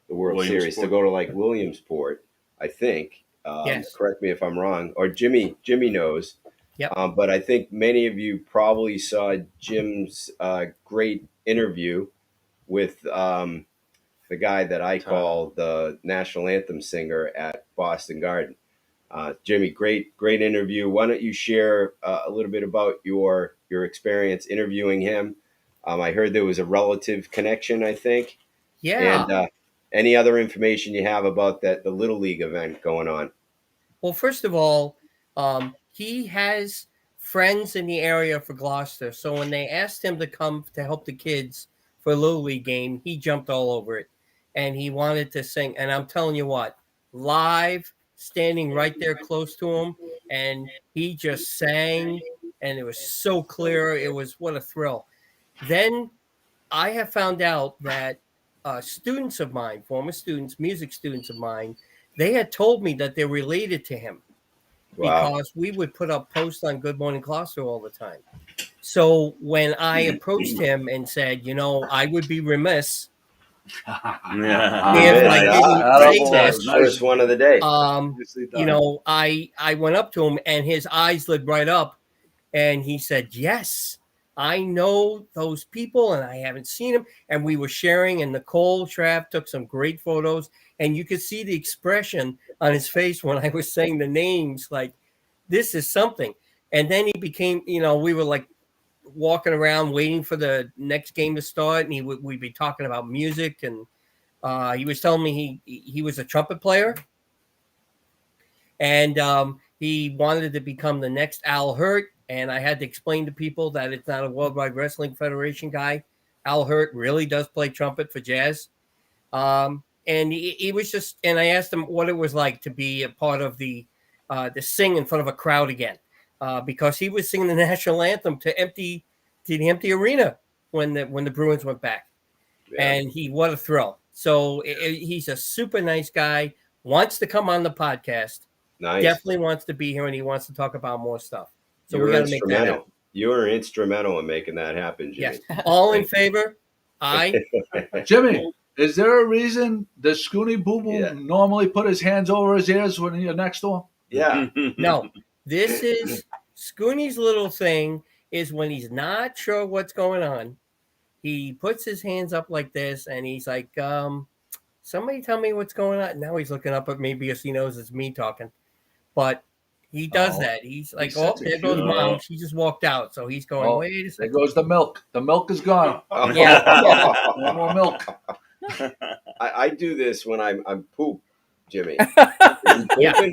the World Series, to Williamsport. go to like Williamsport. I think. Yes. Correct me if I'm wrong, or Jimmy knows. Yep. But I think many of you probably saw Jim's great interview with the guy that I call the national anthem singer at Boston Garden. Jimmy, great interview. Why don't you share a little bit about your experience interviewing him? I heard there was a relative connection, I think. Yeah. And any other information you have about the Little League event going on? Well, first of all, he has friends in the area for Gloucester. So when they asked him to come to help the kids for a Little League game, he jumped all over it. And he wanted to sing. And I'm telling you what, live, standing right there close to him, and he just sang, and it was so clear. It was what a thrill. Then I have found out that students of mine, former students, music students of mine, they had told me that they're related to him Wow. because we would put up posts on Good Morning Gloucester all the time. So when I approached him and said, I would be remiss Yeah. if I didn't say Attaboy. this, First one of the day. Nicely done. I went up to him and his eyes lit right up and he said, yes, I know those people and I haven't seen them. And we were sharing, and Nicole Trapp took some great photos, and you could see the expression on his face when I was saying the names, like, this is something. And then he became, we were like walking around waiting for the next game to start, and we'd be talking about music, and he was telling me he was a trumpet player, and he wanted to become the next Al Hurt. And I had to explain to people that it's not a Worldwide Wrestling Federation guy. Al Hurt really does play trumpet for jazz. And he was just, and I asked him what it was like to be a part of the sing in front of a crowd again, because he was singing the national anthem to the empty arena when the Bruins went back. Yeah. And what a thrill. So he's a super nice guy, wants to come on the podcast. Nice. Definitely wants to be here, and he wants to talk about more stuff. So we got to make that happen. You were instrumental in making that happen, Jimmy. Yes. All in favor? Aye. Jimmy, is there a reason the Scooty Boo Boo normally put his hands over his ears when you're next to him? Yeah. No, this is Scoony's little thing is when he's not sure what's going on, he puts his hands up like this, and he's like, somebody tell me what's going on. Now he's looking up at me because he knows it's me talking. But he does that. He's like, He's such a there goes cute- Mom. She just walked out. So he's going, wait a There second. goes the milk. The milk is gone. Yeah. No more milk. I do this when I'm poop, Jimmy. Yeah.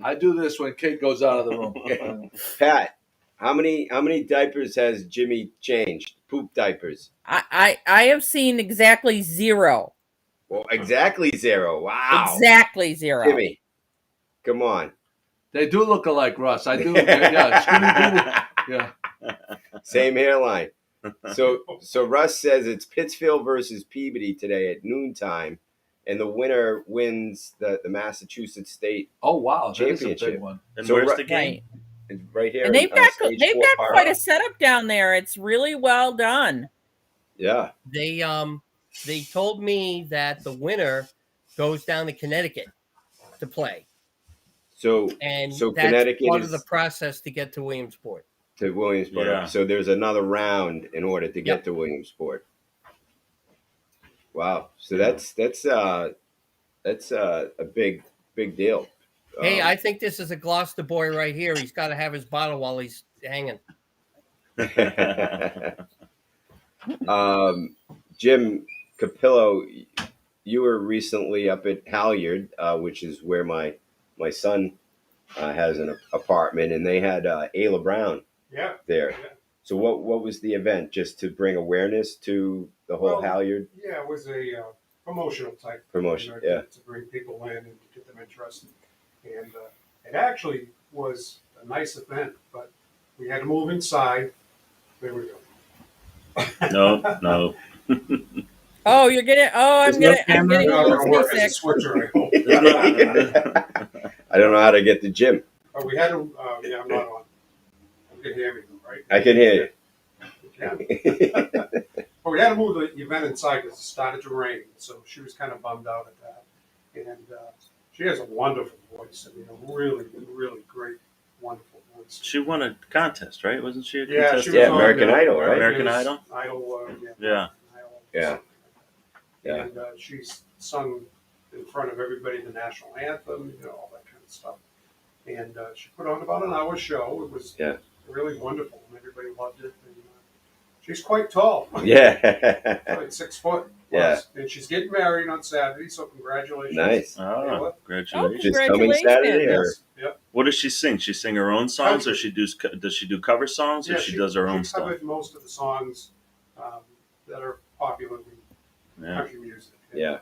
I do this when Kate goes out of the room. Pat, how many diapers has Jimmy changed? Poop diapers. I have seen exactly 0. Well, exactly 0. Wow. Exactly 0. Jimmy, come on. They do look alike, Russ. I do. Yeah, Scooby Doo. Yeah. Same hairline. So Russ says it's Pittsfield versus Peabody today at noontime, and the winner wins the Massachusetts State Oh wow, that is a Championship. big one. And So where's right- the game? right here. And they've on got Stage they've 4 got Park. quite a setup down there. It's really well done. Yeah. They told me that the winner goes down to Connecticut to play. So And So that's Connecticut part is- of the process to get to Williamsport. to Williamsport. Yeah. So there's another round in order to get Yep. to Williamsport. Wow. So that's a big deal. Hey, I think this is a Gloucester boy right here. He's got to have his bottle while he's hanging. Jim Capillo, you were recently up at Halyard, which is where my son has an apartment, and they had Ayla Brown Yeah. there. Yeah. So what was the event? Just to bring awareness to the whole Well, Halyard Yeah, it was a promotional type promotion? you know, Yeah. to bring people in and get them interested. And it actually was a nice event, but we had to move inside. There we go. No. Oh, you're getting. Oh, There's I'm no getting. I'm camera? getting It's a not little going to work as a seasick. switcher, I hope. There's no- I don't know how to get the gym. But we had to, yeah, I'm not on. You can hear me, right? I can hear you. Yeah. But we had to move the event inside because it started to rain, so she was kind of bummed out at that. And she has a wonderful voice. I mean, a really, really great, wonderful voice. She won a contest, right? Wasn't she a Yeah, contestant? she was Yeah, on American Idol, right? American Idol? Yeah. Yeah. Yeah. And she's sung in front of everybody the national anthem, all that kind of stuff. And she put on about an hour show. It was really wonderful, and everybody loved it. And she's quite tall. Yeah. Like 6 foot. Yeah. And she's getting married on Saturday, so congratulations. Nice. Oh, congratulations. Just coming Saturday, or Yes. Yep. What does she sing? She sing her own songs, or does she do cover songs, or she does her own She stuff? covered most of the songs that are popular in Yeah. country music. And, Yeah.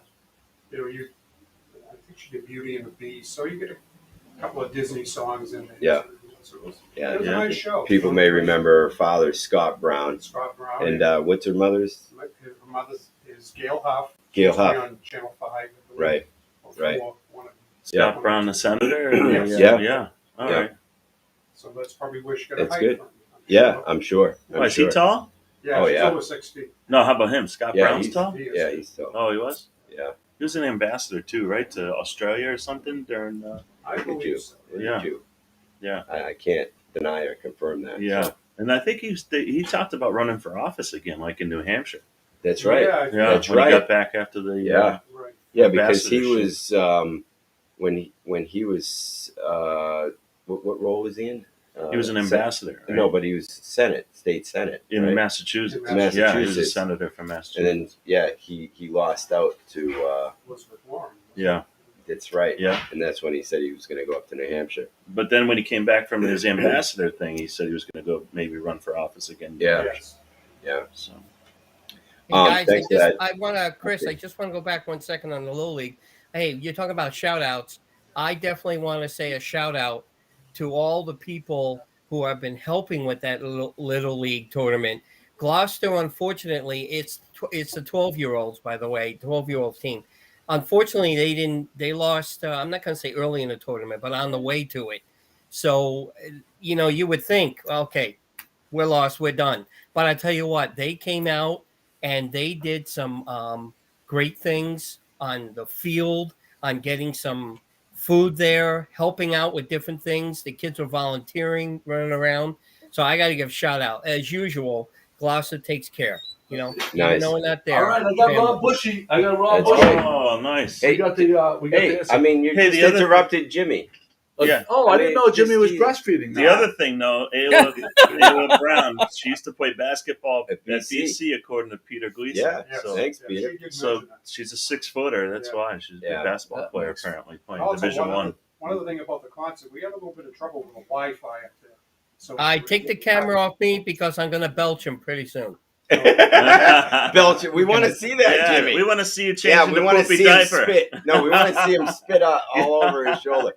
I think she did Beauty and the Beast, so you get a couple of Disney songs in there. Yeah. So it was Yeah. a nice show. People may remember her father, Scott Brown. Scott Brown. And what's her mother's? Her mother is Gail Huff. Gail She used to be Huff. on Channel 5. I believe, Right. or Right. one of them. Scott Brown, the senator? Yes. Yeah. Yeah. All Yeah. right. So that's probably where she got her That's height good. from. Yeah, I'm sure. Why, is he tall? Yeah, Oh, she's yeah. over 6 feet. No, how about him? Scott Yeah, Brown's he's- tall? He is. Yeah, he's still. Oh, he was? Yeah. He was an ambassador too, right? To Australia or something during. I Look at you. believe so. Look Yeah. at you. Yeah. I can't deny or confirm that. Yeah. So. And I think he talked about running for office again, like in New Hampshire. That's right. Yeah, Yeah, That's when right. he got back after the. Yeah. right. Yeah, because he ambassadorship. was when he was what role was he in? He was an ambassador. Right? No, but he was state senate in right? Massachusetts. In Yeah, he was a Massachusetts. senator from And Massachusetts. then he lost out to. Elizabeth Warren. Yeah, That's right. yeah. And that's when he said he was going to go up to New Hampshire. But then when he came back from his ambassador thing, he said he was going to go maybe run for office again. Yeah. Yes. Yeah. So Hey guys, thanks for that. I want to, Chris, I just want to go back 1 second on the Little League. Hey, you're talking about shout outs. I definitely want to say a shout out to all the people who have been helping with that Little League tournament. Gloucester, unfortunately, it's the 12-year-olds, by the way, 12-year-old team. Unfortunately, they lost, I'm not going to say early in the tournament, but on the way to it. So, you would think, okay, we're lost, we're done. But I tell you what, they came out and they did some great things on the field, on getting some food there, helping out with different things. The kids were volunteering, running around. So I got to give a shout out. As usual, Gloucester takes care. Even Nice. though we're not there. All right, I got family. Rob Bushy. I got Rob That's Bushy. right. oh, nice. Hey, We got the Hey, I mean, you Hey, just the other- interrupted Jimmy. Yeah. Oh, I didn't know Jimmy was breastfeeding. The other thing, though, Ayla Brown, she used to play basketball At at BC. BC, according to Peter Gleason. Yeah. Yes. So, Thanks, Yeah, Peter. she did so mention that. she's a 6-footer. That's Yeah. why she's a Yeah. good basketball That player, makes- apparently, playing Also, Division one One. other thing about the concert, we had a little bit of trouble with the Wi-Fi up there. So I take the camera off me because I'm going to belch him pretty soon. Belcher, we want to see that, Yeah, Jimmy. we want to see you change Yeah, the we want to poopy see diaper. him spit. No, we want to see him spit all over his shoulder.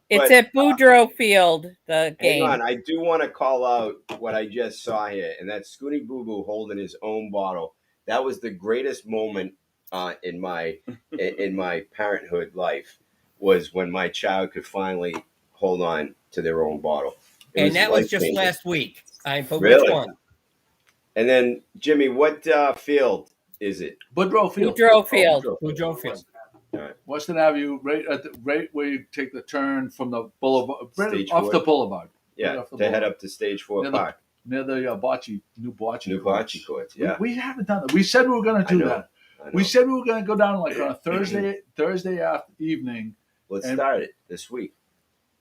It's But, at Boudreaux Field, the Hang game. on, I do want to call out what I just saw here, and that's Scooty Boo Boo holding his own bottle. That was the greatest moment in my parenthood life, was when my child could finally hold on to their own bottle. It And that was just life-changing. last week. But Really? which one? And then Jimmy, what field is it? Boudreaux Field. Boudreaux Field. Boudreaux Field. Western Avenue, right where you take the turn from the boulevard, right Stage off 4. the boulevard. Yeah, Right off the to head boulevard. up to Stage 4 Near the- Park. Near the new bocce New courts. bocce courts, We- yeah. We, haven't done that. We said we were going to I do know. that. I know. We said we were going to go down like on a Thursday after evening. Let's and- start it this week.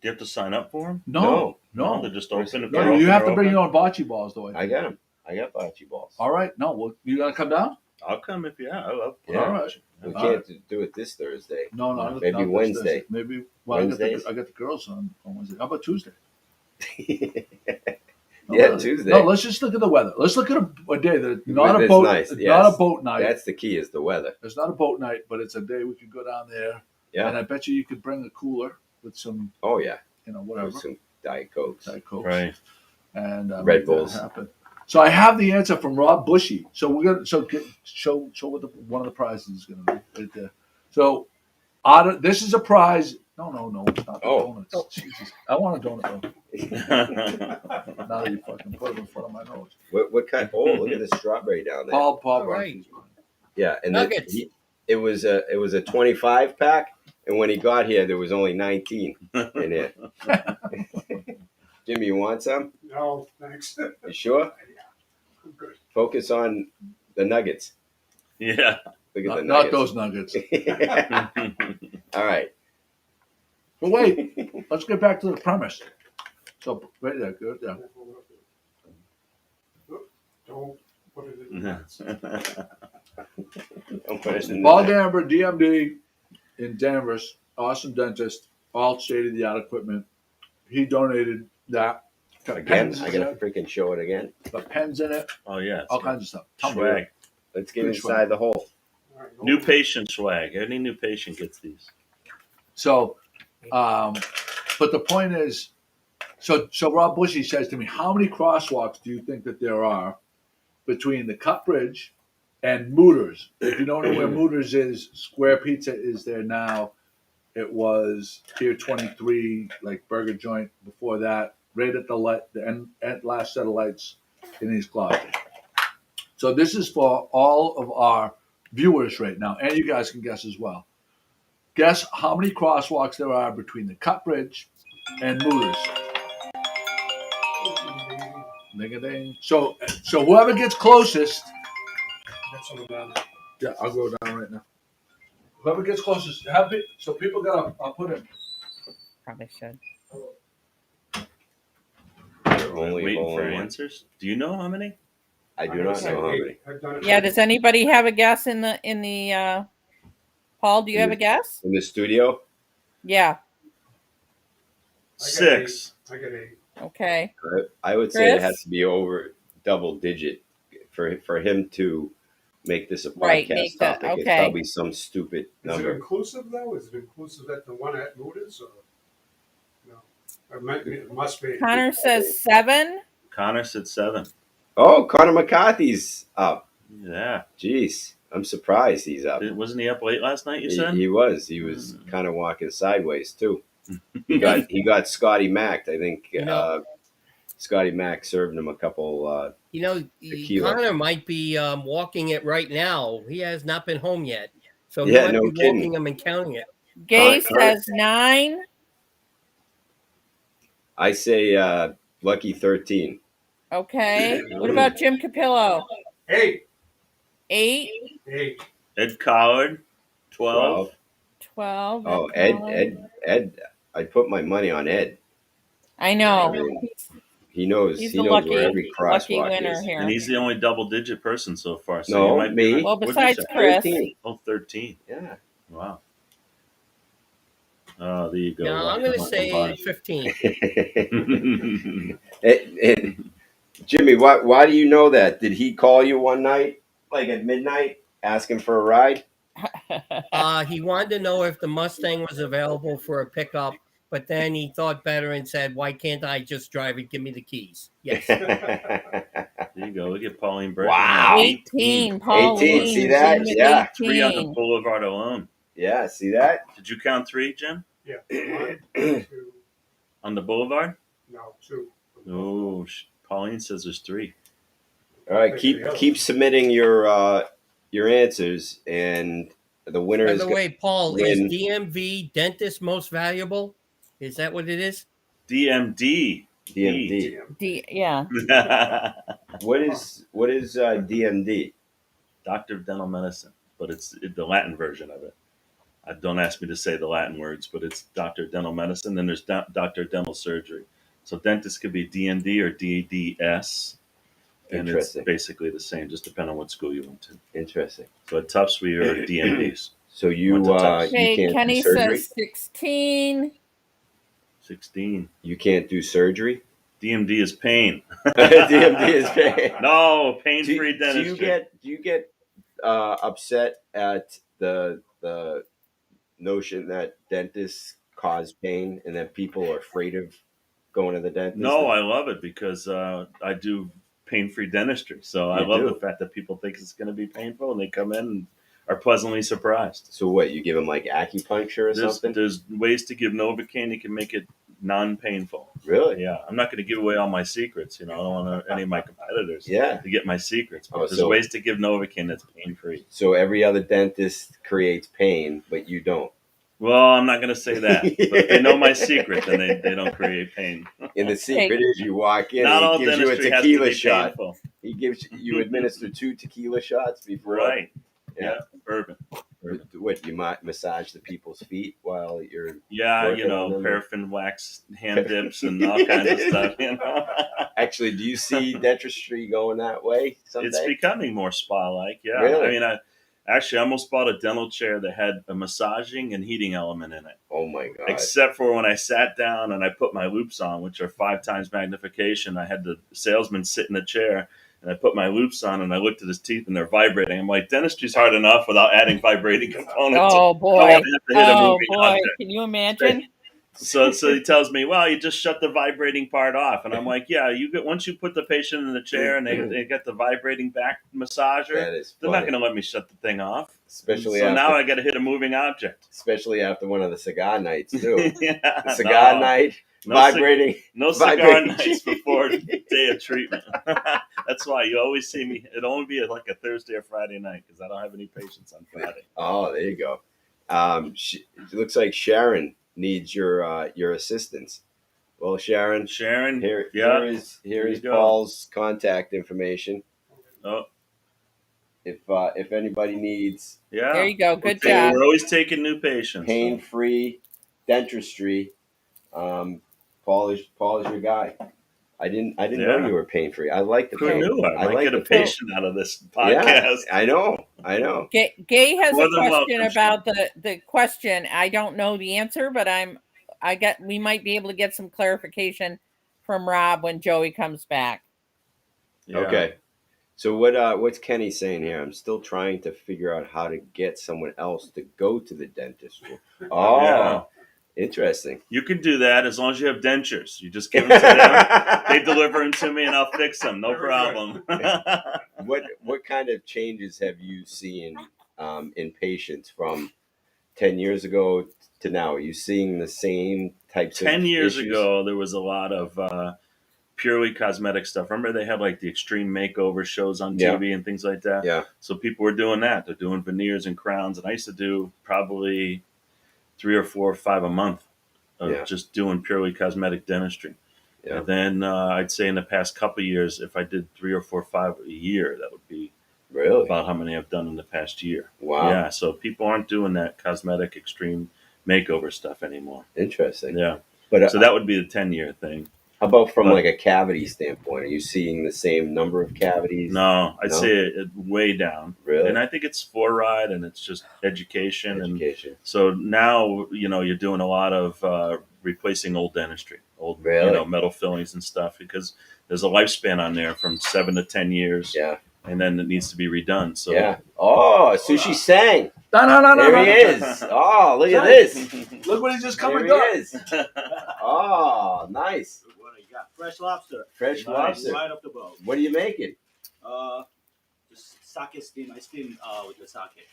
Do you have to sign up for them? No. They're just open. If No, they're you open, have they're to bring open. your own bocce balls, though. I got them. I got bocce balls. All right. No, well, you going to come down? I'll come if you. I'll Yeah. All right. We All can't do it this Thursday. No, Maybe not this Wednesday. Thursday. Maybe. Well, Wednesdays? I got the girls on Wednesday. How about Tuesday? No, Yeah, really. Tuesday. No, let's just look at the weather. Let's look at a day that's not a It's boat. nice, It's yes. not a boat night. That's the key, is the weather. It's not a boat night, but it's a day we could go down there. Yeah. And I bet you could bring a cooler with some, Oh, yeah. whatever. Diet Cokes. Diet Cokes. Right. And Red make that Bulls. happen. So I have the answer from Rob Bushy. So we're gonna show what one of the prizes is gonna be right there. So this is a prize. No, it's not the donuts. Jesus, I want a donut though. Now that you fucking put it in front of my nose. What kind? Oh, look at the strawberry down there. Paul right. Barkley's. And Nuggets. it was a 25 pack, and when he got here, there was only 19 in it. Jimmy, you want some? No, thanks. You sure? I'm good. Focus on the nuggets. Yeah. Look at the Not nuggets. those nuggets. All right. But wait, let's get back to the premise. So right there, good. Yeah. Don't put it in the Don't put it in Paul the- Denver, DMD in Danvers, awesome dentist, all state-of-the-art equipment. He donated that. Got Again, pens I in gotta it, freaking show it again. got pens in it, Oh yeah. all kinds of stuff. Tumbler. Swag. Let's get Good inside the hole. All right, New patient swag. Any new patient gets these. So, but the point is, so Rob Bushy says to me, how many crosswalks do you think that there are between the Cut Bridge and Mooters? If you don't know where Mooters is, Square Pizza is there now. It was Pier 23, like burger joint before that, right at the last set of lights in East Gloucester. So this is for all of our viewers right now, and you guys can guess as well. Guess how many crosswalks there are between the Cut Bridge and Mooters. Ding-a-ding. So whoever gets closest, Get some of that. yeah, I'll go down right now. Whoever gets closest, so people I'll put it. Probably should. Only Waiting hole for in one. answers. Do you know how many? I do not know how many. I've done it. Yeah. Does anybody have a guess in the? Paul, do you have a guess? In the studio, Yeah. I got 6. I got 8. Okay. I would say it Chris? has to be over double digit for him to make this a podcast Right, make that- topic. It's okay. probably some stupid Is it number. inclusive though? Is it inclusive at the one at Moody's or no? It must be. Connor says 7. Connor said 7. Oh, Connor McCarthy's up. Yeah. Jeez, I'm surprised he's up. Wasn't he up late last night? You said. He was. He was kind of walking sideways too. He got Scotty Macked. I think Scotty Mack served him a couple. Tequila. Connor might be walking it right now. He has not been home yet. So he Yeah, might no be kidding. walking them and counting it. Gay Connor- says 9. I say lucky 13. Okay. What about Jim Capillo? 8. 8. 8. Ed Collard, 12. 12. Oh, that's Ed. I'd put my money on Ed. I know. I mean, He knows. He's He the knows lucky, where every lucky crosswalk winner is. here. And he's the only double-digit person so far. So No, you might me. Well, what'd you besides say? Chris. 13. Oh, 13. Yeah. Wow. Oh, there you go. Yeah, I'm going to say 15. And Jimmy, why do you know that? Did he call you one night, like at midnight, asking for a ride? He wanted to know if the Mustang was available for a pickup, but then he thought better and said, "Why can't I just drive it? Give me the keys." Yes. There you go. Look at Pauline Burke. Wow. 18. Pauline. 18, see that? Jim with Yeah. 3 on the 18. Boulevard alone. Yeah, see that? Did you count 3, Jim? Yeah. 1, 2. On the Boulevard? No, 2. Oh, Pauline says there's 3. All right, keep submitting your answers, and the winner By is. the way, Paul, win. is DMV dentist most valuable? Is that what it is? DMD. DMD. Yeah. What is DMD? Doctor of Dental Medicine, but it's the Latin version of it. Don't ask me to say the Latin words, but it's Doctor of Dental Medicine. Then there's Doctor of Dental Surgery. So dentist could be DMD or DDS. And it's Interesting. basically the same, just depending on what school you went to. Interesting. So at Tufts, we are DMDs. So you Went to Tufts. you Okay, can't Kenny do surgery. says 16. 16. You can't do surgery. DMD is pain. DMD is pain. No, pain-free dentistry. Do you get upset at the notion that dentists cause pain and that people are afraid of going to the dentist? No, I love it because I do pain-free dentistry. So I You love do? the fact that people think it's going to be painful and they come in and are pleasantly surprised. So what? You give them like acupuncture or something? There's ways to give Novocaine. You can make it non-painful. Really? Yeah, I'm not going to give away all my secrets. I don't want any of my competitors Yeah. to get my secrets. But Oh, there's so- ways to give Novocaine that's pain-free. So every other dentist creates pain, but you don't. Well, I'm not going to say that. But if they know my secret, then they don't create pain. And the secret is you walk in Not all and he gives you a dentistry has to tequila be shot. painful. He gives you administer 2 tequila shots before. Right. Yeah. Bourbon. What, you might massage the people's feet while you're Yeah, working on them? paraffin wax hand dips and all kinds of stuff. Actually, do you see dentistry going that way someday? It's becoming more spa-like. Yeah, Really? I mean, I almost bought a dental chair that had a massaging and heating element in it. Oh my god! Except for when I sat down and I put my loops on, which are 5 times magnification. I had the salesman sit in a chair. And I put my loops on and I looked at his teeth and they're vibrating. I'm like, dentistry's hard enough without adding vibrating components. Oh I boy! have to hit a Oh moving boy! object. Can you imagine? So he tells me, well, you just shut the vibrating part off. And I'm like, yeah, once you put the patient in the chair and they get the vibrating back massager, That is they're funny. not going to let me shut the thing off. Especially So after, now I got to hit a moving object. especially after one of the cigar nights too. Yeah, The cigar no. night, No vibrating. No cigar Vibrating. nights before day of treatment. That's why you always see me. It'll only be like a Thursday or Friday night because I don't have any patients on Friday. Oh, there you go. It looks like Sharon needs your assistance. Well, Sharon, Sharon, here yeah. is Here you go. Paul's contact information. Oh, If anybody needs yeah. There you go. Good We're job. always taking new patients. pain-free dentistry, Paul is your guy. I didn't know Yeah. you were pain-free. I like the Who pain. knew? I might like get a the pain. patient out of this Yeah, podcast. I know. Gay has More a than question welcome, about the question. I don't know the answer, but we might be able to get some clarification from Rob when Joey comes back. Yeah. Okay. So what's Kenny saying here? I'm still trying to figure out how to get someone else to go to the dentist. Oh, Yeah. interesting. You can do that as long as you have dentures. You just give them to them. They deliver them to me, and I'll fix them. No problem. What kind of changes have you seen in patients from 10 years ago to now? Are you seeing the same types 10 of years issues? ago, there was a lot of purely cosmetic stuff. Remember, they had like the extreme makeover shows on Yeah. TV and things like that? Yeah. So people were doing that. They're doing veneers and crowns. And I used to do probably 3 or 4 or 5 a month of Yeah. just doing purely cosmetic dentistry. Yeah. And then I'd say in the past couple of years, if I did 3 or 4 or 5 a year, that would be Really? about how many I've done in the past year. Wow. Yeah, so people aren't doing that cosmetic extreme makeover stuff anymore. Interesting. Yeah, But so that would be the 10-year thing. how about from but- like a cavity standpoint? Are you seeing the same number of cavities? No, I'd No? say it way down. Really? And I think it's fluoride and it's just education. And Education. so now, you're doing a lot of replacing old dentistry, old Really? metal fillings and stuff, because there's a lifespan on there from 7 to 10 years. Yeah. And then it needs to be redone. So Yeah. Oh, Sushi Sang. No. There he is. Oh, look at this. Look what he just come There and he got. is. Oh, nice. What do you got? Fresh lobster. Fresh Nice. lobster. Right up the boat. What are you making? Just sake steam. I steam with the sake.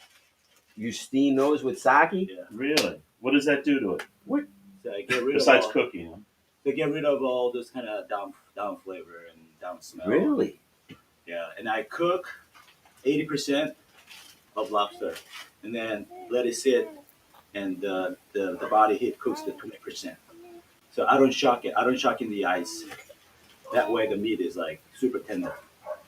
You steam those with sake? Yeah. Really? What does that do to it? So I get rid Besides of all, cooking? Huh? to get rid of all this kind of down flavor and down smell. Really? Yeah. And I cook 80% of lobster, and then let it sit, and the body heat cooks the 20%. So I don't shock it. I don't shock in the ice. That way the meat is like super tender.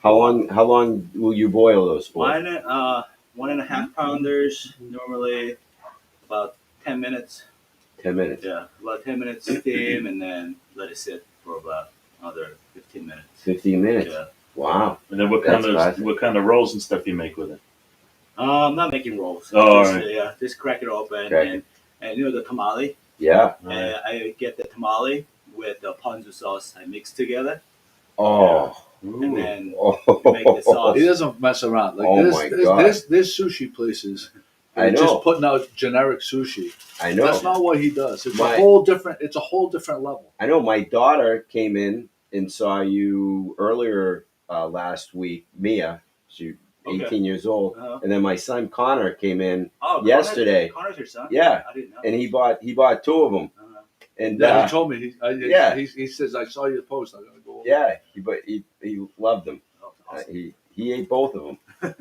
How long will you boil those for? 1.5 pounders, normally about 10 minutes. 10 minutes. Yeah, about 10 minutes steam, and then let it sit for about another 15 minutes. 15 minutes. Yeah. Wow. And then That's classic. what kind of rolls and stuff you make with it? I'm not making rolls. Oh, just, alright. Yeah, just crack it open, Crack and the tamale. Yeah. I get the tamale with the ponzu sauce. I mix together, Oh. and then Oh. you make the sauce. He doesn't mess around. Like Oh there's, my there's, God. there's, there's sushi places I He's know. just putting out generic sushi. I know. That's not what he does. It's My- a whole different. It's a whole different level. I know. My daughter came in and saw you earlier last week. Mia, she's 18 years old, Uh-huh. and then my son Connor came in Oh, yesterday. Connor's your son? Yeah. I didn't know. And he bought 2 of them. Uh-huh. And Yeah, he told me. yeah. He says I saw your post. I'm gonna go. Over. yeah, he loved them. Oh, awesome. He ate both of them.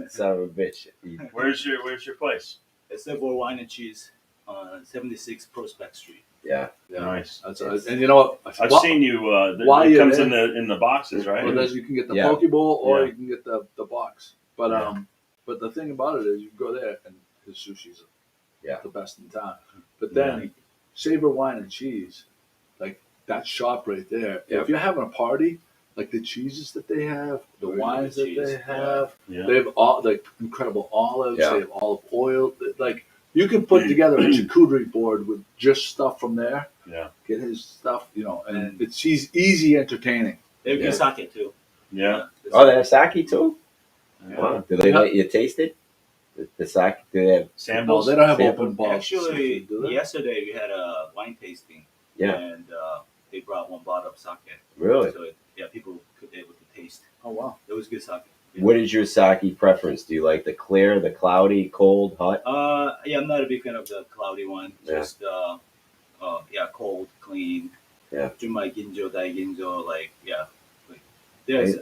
Son of a bitch. Where's your place? It's for wine and cheese on 76 Prospect Street. Yeah. Nice. That's and you know what? I've seen you. While It you're comes there- in the boxes, right? Well, you can get the Yeah. poke bowl or Yeah. you can get the box. But Yeah. but the thing about it is you go there and his sushi's Yeah. the best in town. But then Savor Wine and Cheese, like that shop right there. Yeah. If you're having a party, like the cheeses that they have, the Really wines good that cheese, they have, Yeah. they have all like incredible olives. Yeah. They have olive oil. Like you can put together a charcuterie board with just stuff from there. Yeah. Get his stuff, and And- it's easy entertaining. They have Yeah. good sake too. Yeah. Oh, they have sake too. Yeah. Wow. Do they Yeah. let you taste it? The sake? Do they have? No, Samples. they don't have Sample. open balls. Actually, do they? yesterday we had a wine tasting. Yeah. And they brought one bottle of sake. Really? So people could be able to taste. Oh wow. It was good sake. What is your sake preference? Do you like the clear, the cloudy, cold, hot? Yeah, I'm not a big fan of the cloudy one. Yeah. Just cold, clean. Yeah. Junmai ginjo, dai ginjo, like.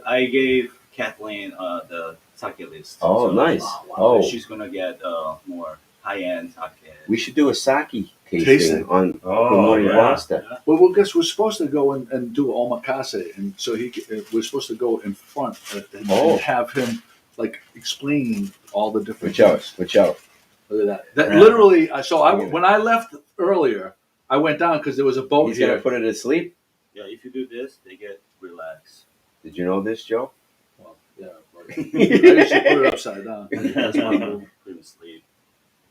I gave Kathleen the sake list. Oh, So, nice. wow. Oh, she's gonna get more high-end sake. we should do a sake tasting Tasting. on Good Oh, Morning yeah. Gloucester. Well, guess we're supposed to go and do omakase, and so we're supposed to go in front and Oh. have him like explain all the different Watch out! things. Watch out! Look at that. That Yeah. literally. Yeah. When I left earlier, I went down because there was a boat He's here. gonna put it to sleep. Yeah, if you do this, they get relaxed. Did you know this, Joe? Well, yeah, but I used to put it upside down. That's my move. Couldn't sleep.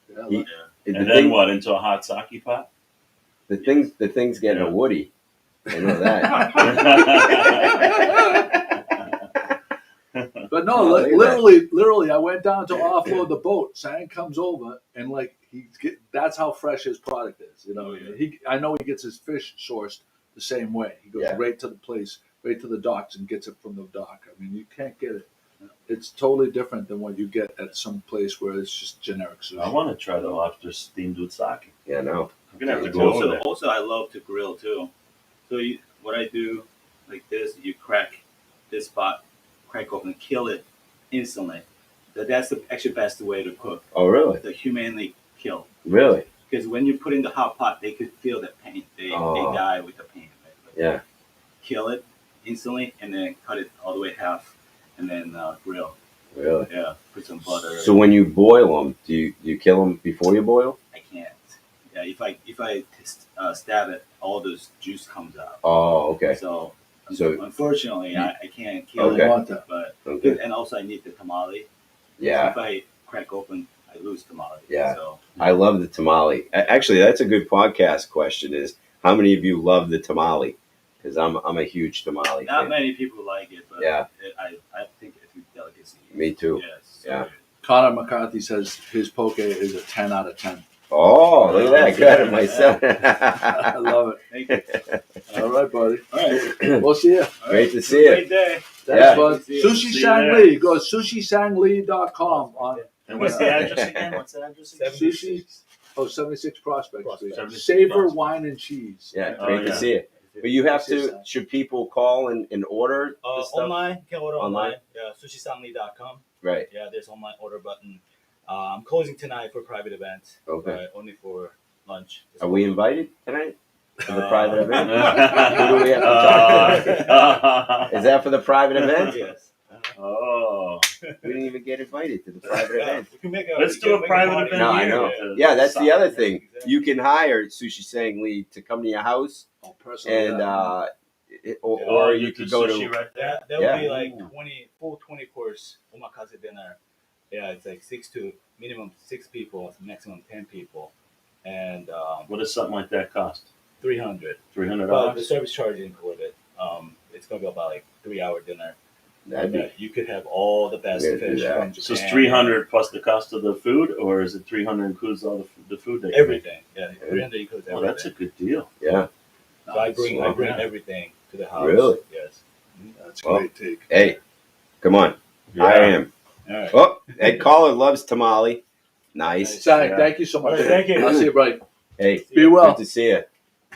Yeah, He- look. The And thing- then what? Into a hot sake pot? The thing's getting Yeah. a Woody. I know that. But no, Oh, look at literally, I went down to offload the boat. Sang comes over and that's how fresh his product is. I know he gets his fish sourced the same way. He goes Yeah. right to the place, right to the docks, and gets it from the dock. I mean, you can't get it. It's totally different than what you get at some place where it's just generic sushi. I want to try the lobster steamed with sake. Yeah, no. I'm gonna have to go over there. Also, I love to grill too. So what I do like this, you crack this spot, crack open, kill it instantly. That's the actually best way to cook. Oh, really? The humanely kill. Really? Because when you put in the hot pot, they could feel the pain. They die with the pain. Right? But Yeah. Kill it instantly and then cut it all the way half and then grill. Really? Yeah. Put some butter. So when you boil them, do you kill them before you boil? I can't. Yeah. If I stab it, all this juice comes out. Oh, okay. So So- unfortunately, I can't kill I Okay. want that. it. But Okay. and also I need the tamale. Yeah. If I crack open, I lose tamale. Yeah. So I love the tamale. Actually, that's a good podcast question. Is how many of you love the tamale? Because I'm a huge tamale not fan. many people like it, but Yeah. I think it's a delicacy. Me too. Yes. So Yeah. good. Connor McCarthy says his poke is a 10 out of 10. Oh, look at that! I got it I myself. love it. Thank you. All right, buddy. All right. We'll see you. All Great right. to see you. Great day. Thanks, Yeah. bud. See you. Sushi See you Sang there. Lee. Go to sushishanglee.com on And what's the address again? What's the address again? Sushi. 76 Prospect Street. 76 Savor Prospect. Wine and Cheese. Yeah, Oh, great to yeah. see you. But you have to. Should people call and order the stuff? Online, you can order Online? online. Yeah, sushisangli.com. Right. Yeah, there's online order button. I'm closing tonight for private event. Okay. Only for lunch. Are we invited tonight for the Uh, private event? Who do we have to talk to? Is that for the private event? Yes. Oh. We didn't even get invited to the private Yeah, event. we can make Let's we do can a make private party. event No, I here. know. Yeah, that's the other thing. Exactly. You can hire Sushi Sang Lee to come to your house, Oh, personally, and yeah. or you do could go sushi to. right there. That would Yeah. be like Ooh. 20 course omakase dinner. Yeah, it's like minimum 6 people, maximum 10 people, and What does something like that cost? 300. $300. But the service charge included. It's gonna be about like 3-hour dinner. That'd be, You could have all the best We're gonna do fish that. from Japan. So it's 300 plus the cost of the food, or is it 300 includes all the food that you make? Everything. Yeah, 300 includes Oh, everything. that's a good deal. yeah. So I bring Yeah. everything to the house. Really? Yes. That's a Well, great take. Hey, come on. I am. All right. Oh, Ed Caller loves tamale. Nice. Zach, Yeah. thank you so much. All right, thank you. I'll see you, buddy. Hey, Be well. good to see you.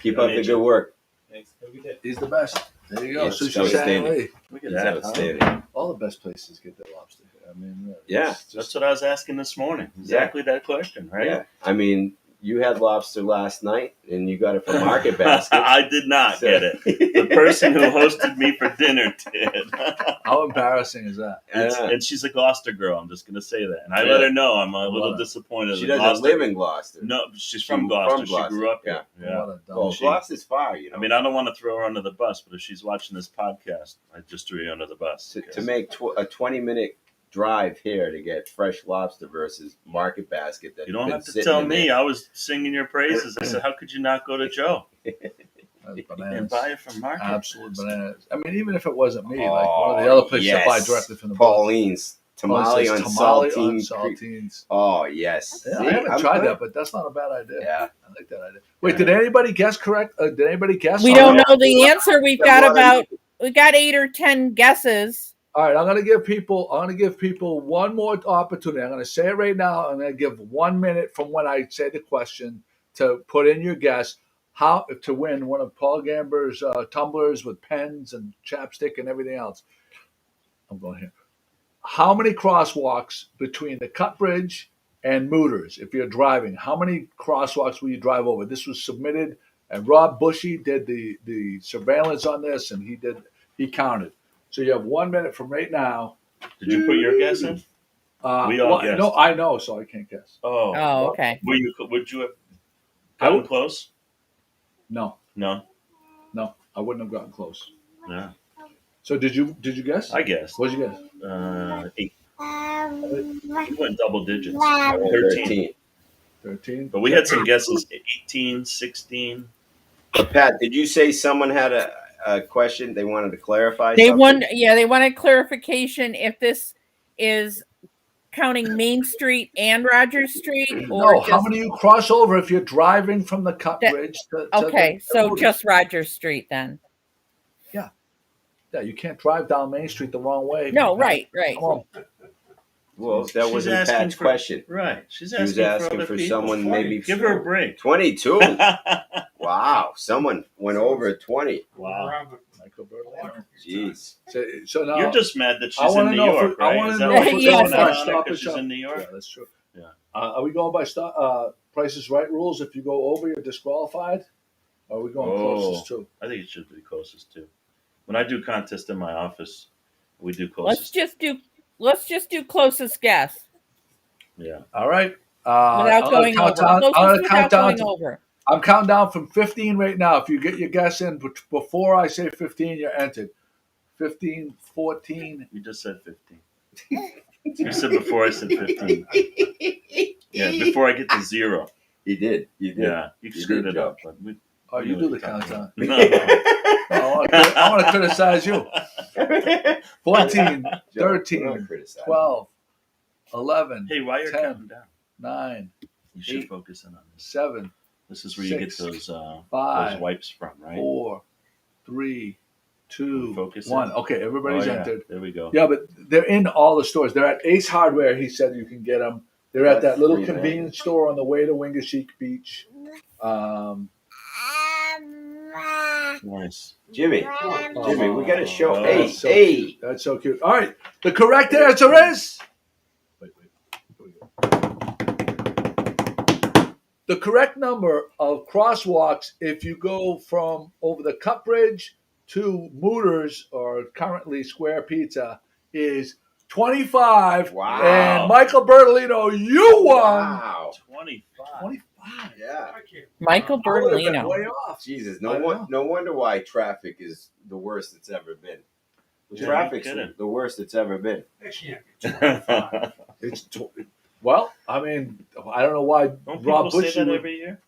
Keep Yeah, up the me good too. work. Thanks. Have a good day. He's the best. There you go. Yeah, Sushi it's outstanding. Shanghai. Look at It's that. outstanding. All the best places get their lobster. I mean, really, Yeah. it's That's just, what I was asking this morning. Exactly that question, right? Yeah. I mean, you had lobster last night, and you got it from Market Basket. I did not So- get it. The person who hosted me for dinner did. how embarrassing is that? Yeah. And she's a Gloucester girl. I'm just going to say that. And I Yeah. let her know I'm a little What a- disappointed. She that doesn't live in Gloucester. No, she's She- from Gloucester. She Gloucester, grew up yeah. here. Yeah. What a dumb Well, She- Gloucester's far, you know. I mean, I don't want to throw her under the bus, but if she's watching this podcast, I just threw you under the bus. to make a 20-minute drive here to get fresh lobster versus Market Basket. That You don't been have to sitting tell in me. there. I was singing your praises. I said, how could you not go to Joe That's and bananas. buy it from Market? Absolute bananas. I mean, even if it wasn't me, like Oh, one of the other places that buy yes. directly from the Pauline's tamale on tamale saltine. on saltines. Oh yes. Yeah, See, I haven't I'm tried good. that, but that's not a bad idea. Yeah. I like that idea. Wait, did anybody guess correct? Did anybody guess? We don't know the answer. We've got Yeah, we got 8 or 10 guesses. All right, I'm gonna give people one more opportunity. I'm gonna say it right now. I'm gonna give 1 minute from when I say the question to put in your guess how to win one of Paul Gamber's tumblers with pens and chapstick and everything else. I'm going here. How many crosswalks between the Cut Bridge and Mooters, if you're driving? How many crosswalks will you drive over? This was submitted, and Rob Bushy did the surveillance on this, and he counted. So you have 1 minute from right now. Did you put your guess in? We all guessed. No, I know, so I can't guess. Oh. Oh, okay. Would you have I gotten would- close? No, No. I wouldn't have gotten close. Yeah. So did you guess? I guessed. What did you guess? 8. We went double digits. I went 13. 13. But we had some guesses 18, 16. But Pat, did you say someone had a question they wanted to clarify? They something? they wanted clarification if this is counting Main Street and Rogers Street, or No, just how many you cross over if you're driving from the Cut That- Bridge to okay, the so Mooters? just Rogers Street then. Yeah, you can't drive down Main Street the wrong way. No, right. Come on. Well, that She's wasn't asking Pat's for- question. Right. She's She was asking, asking for, for other people. someone 20. maybe Give her a break. 22. Wow, someone went over 20. Wow. Around the Michael Bertolino. Jeez. So now You're just mad that I she's wanna in New know if York, we- I right? wanna Is that know what if you're we going go on by about Stop because and she's Shop. in New York? Yeah, that's true. Yeah. Are we going by Price is Right rules? If you go over, you're disqualified. Or are we going closest to? I think it should be closest too. When I do contests in my office, we do Let's closest. just do closest guess Yeah. All right. without I'm going gonna over. count down. I'm Closest gonna without count down. going To, over. I'm counting down from 15 right now. If you get your guess in before I say 15, you're entered. 15, 14. You just said 15. You said before I said 15. Yeah, before I get to 0. You did. You did. Yeah, you You screwed did, it Joe. up. But we, Oh, you know do what the you're talking countdown. about. No, I want to criticize you. 14, Joe, 13, we're not criticizing. 12, 11, Hey, while you're 10. counting down, 9, you should 8, focus in on this. 7, This is where you get 6, those 5, wipes from, right? 4, 3, 2, Focus 1. in. Okay, everybody's Oh, yeah. entered. There we go. Yeah, but they're in all the stores. They're at Ace Hardware. He said you can get them. They're at that little Free, man. convenience store on the way to Wingasheek Beach. Nice. Jimmy, we got to show. Oh, Hey, that's so hey. cute. That's so cute. All right, the correct answer is. Wait. Here we go. The correct number of crosswalks, if you go from over the Cut Bridge to Mooters or currently Square Pizza, is 25. Wow. And Michael Bertolino, you won. Wow. 25. 25. Yeah. I can't. Michael I would have been Bertolino. way off. Jesus, I know. no wonder why traffic is the worst it's ever been. Yeah, Traffic's no kidding. the worst it's ever been. That can't be 25. It's well, I mean, I don't know why Don't Rob people say Bushy that would- every year?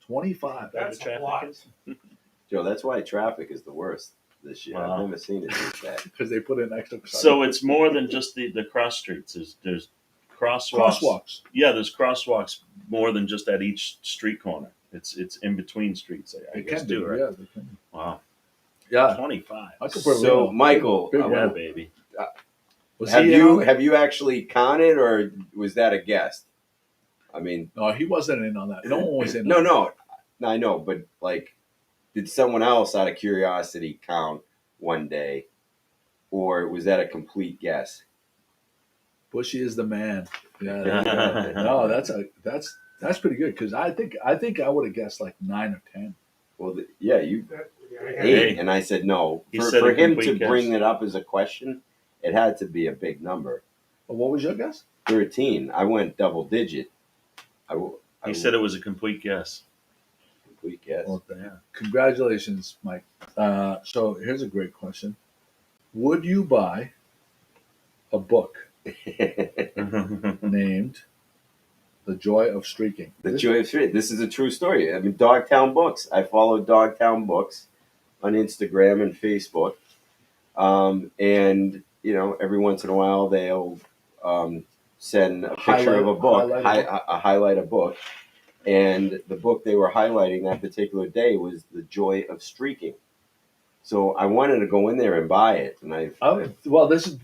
25. That's The a lot. traffic is? Joe, that's why traffic is the worst. this year. Wow. I've never seen it this bad. because they put in extra. So it's more than just the cross streets. There's crosswalks. crosswalks. Yeah, there's crosswalks more than just at each street corner. It's in between streets. I They guess can too, do, right? yeah, they can. Wow, Yeah, 25. I could put a So, real- Michael, big Yeah, one. baby. Was have he in you on it? have you actually counted, or was that a guess? I mean, No, he wasn't in on that. No one was in. no, on no, I know, but like, did someone else out of curiosity count one day, or was that a complete guess? Bushy is the man. Yeah, there you go. No, that's pretty good because I think I would have guessed like 9 or 10. Well, yeah, you Yeah, I had 8, and I said no. He For, said for a him complete to guess. bring it up as a question, it had to be a big number. But what was your guess? 13. I went double digit. He said it was a complete guess. complete guess. Well, Yeah. congratulations, Mike. So here's a great question: would you buy a book named "The Joy of Streaking"? The Joy of Street. This is a true story. I mean, Dogtown Books. I follow Dogtown Books on Instagram and Facebook. And, you know, every once in a while they'll send a picture of a book, highlight a book. And the book they were highlighting that particular day was The Joy of Streaking. So I wanted to go in there and buy it. And Well, this is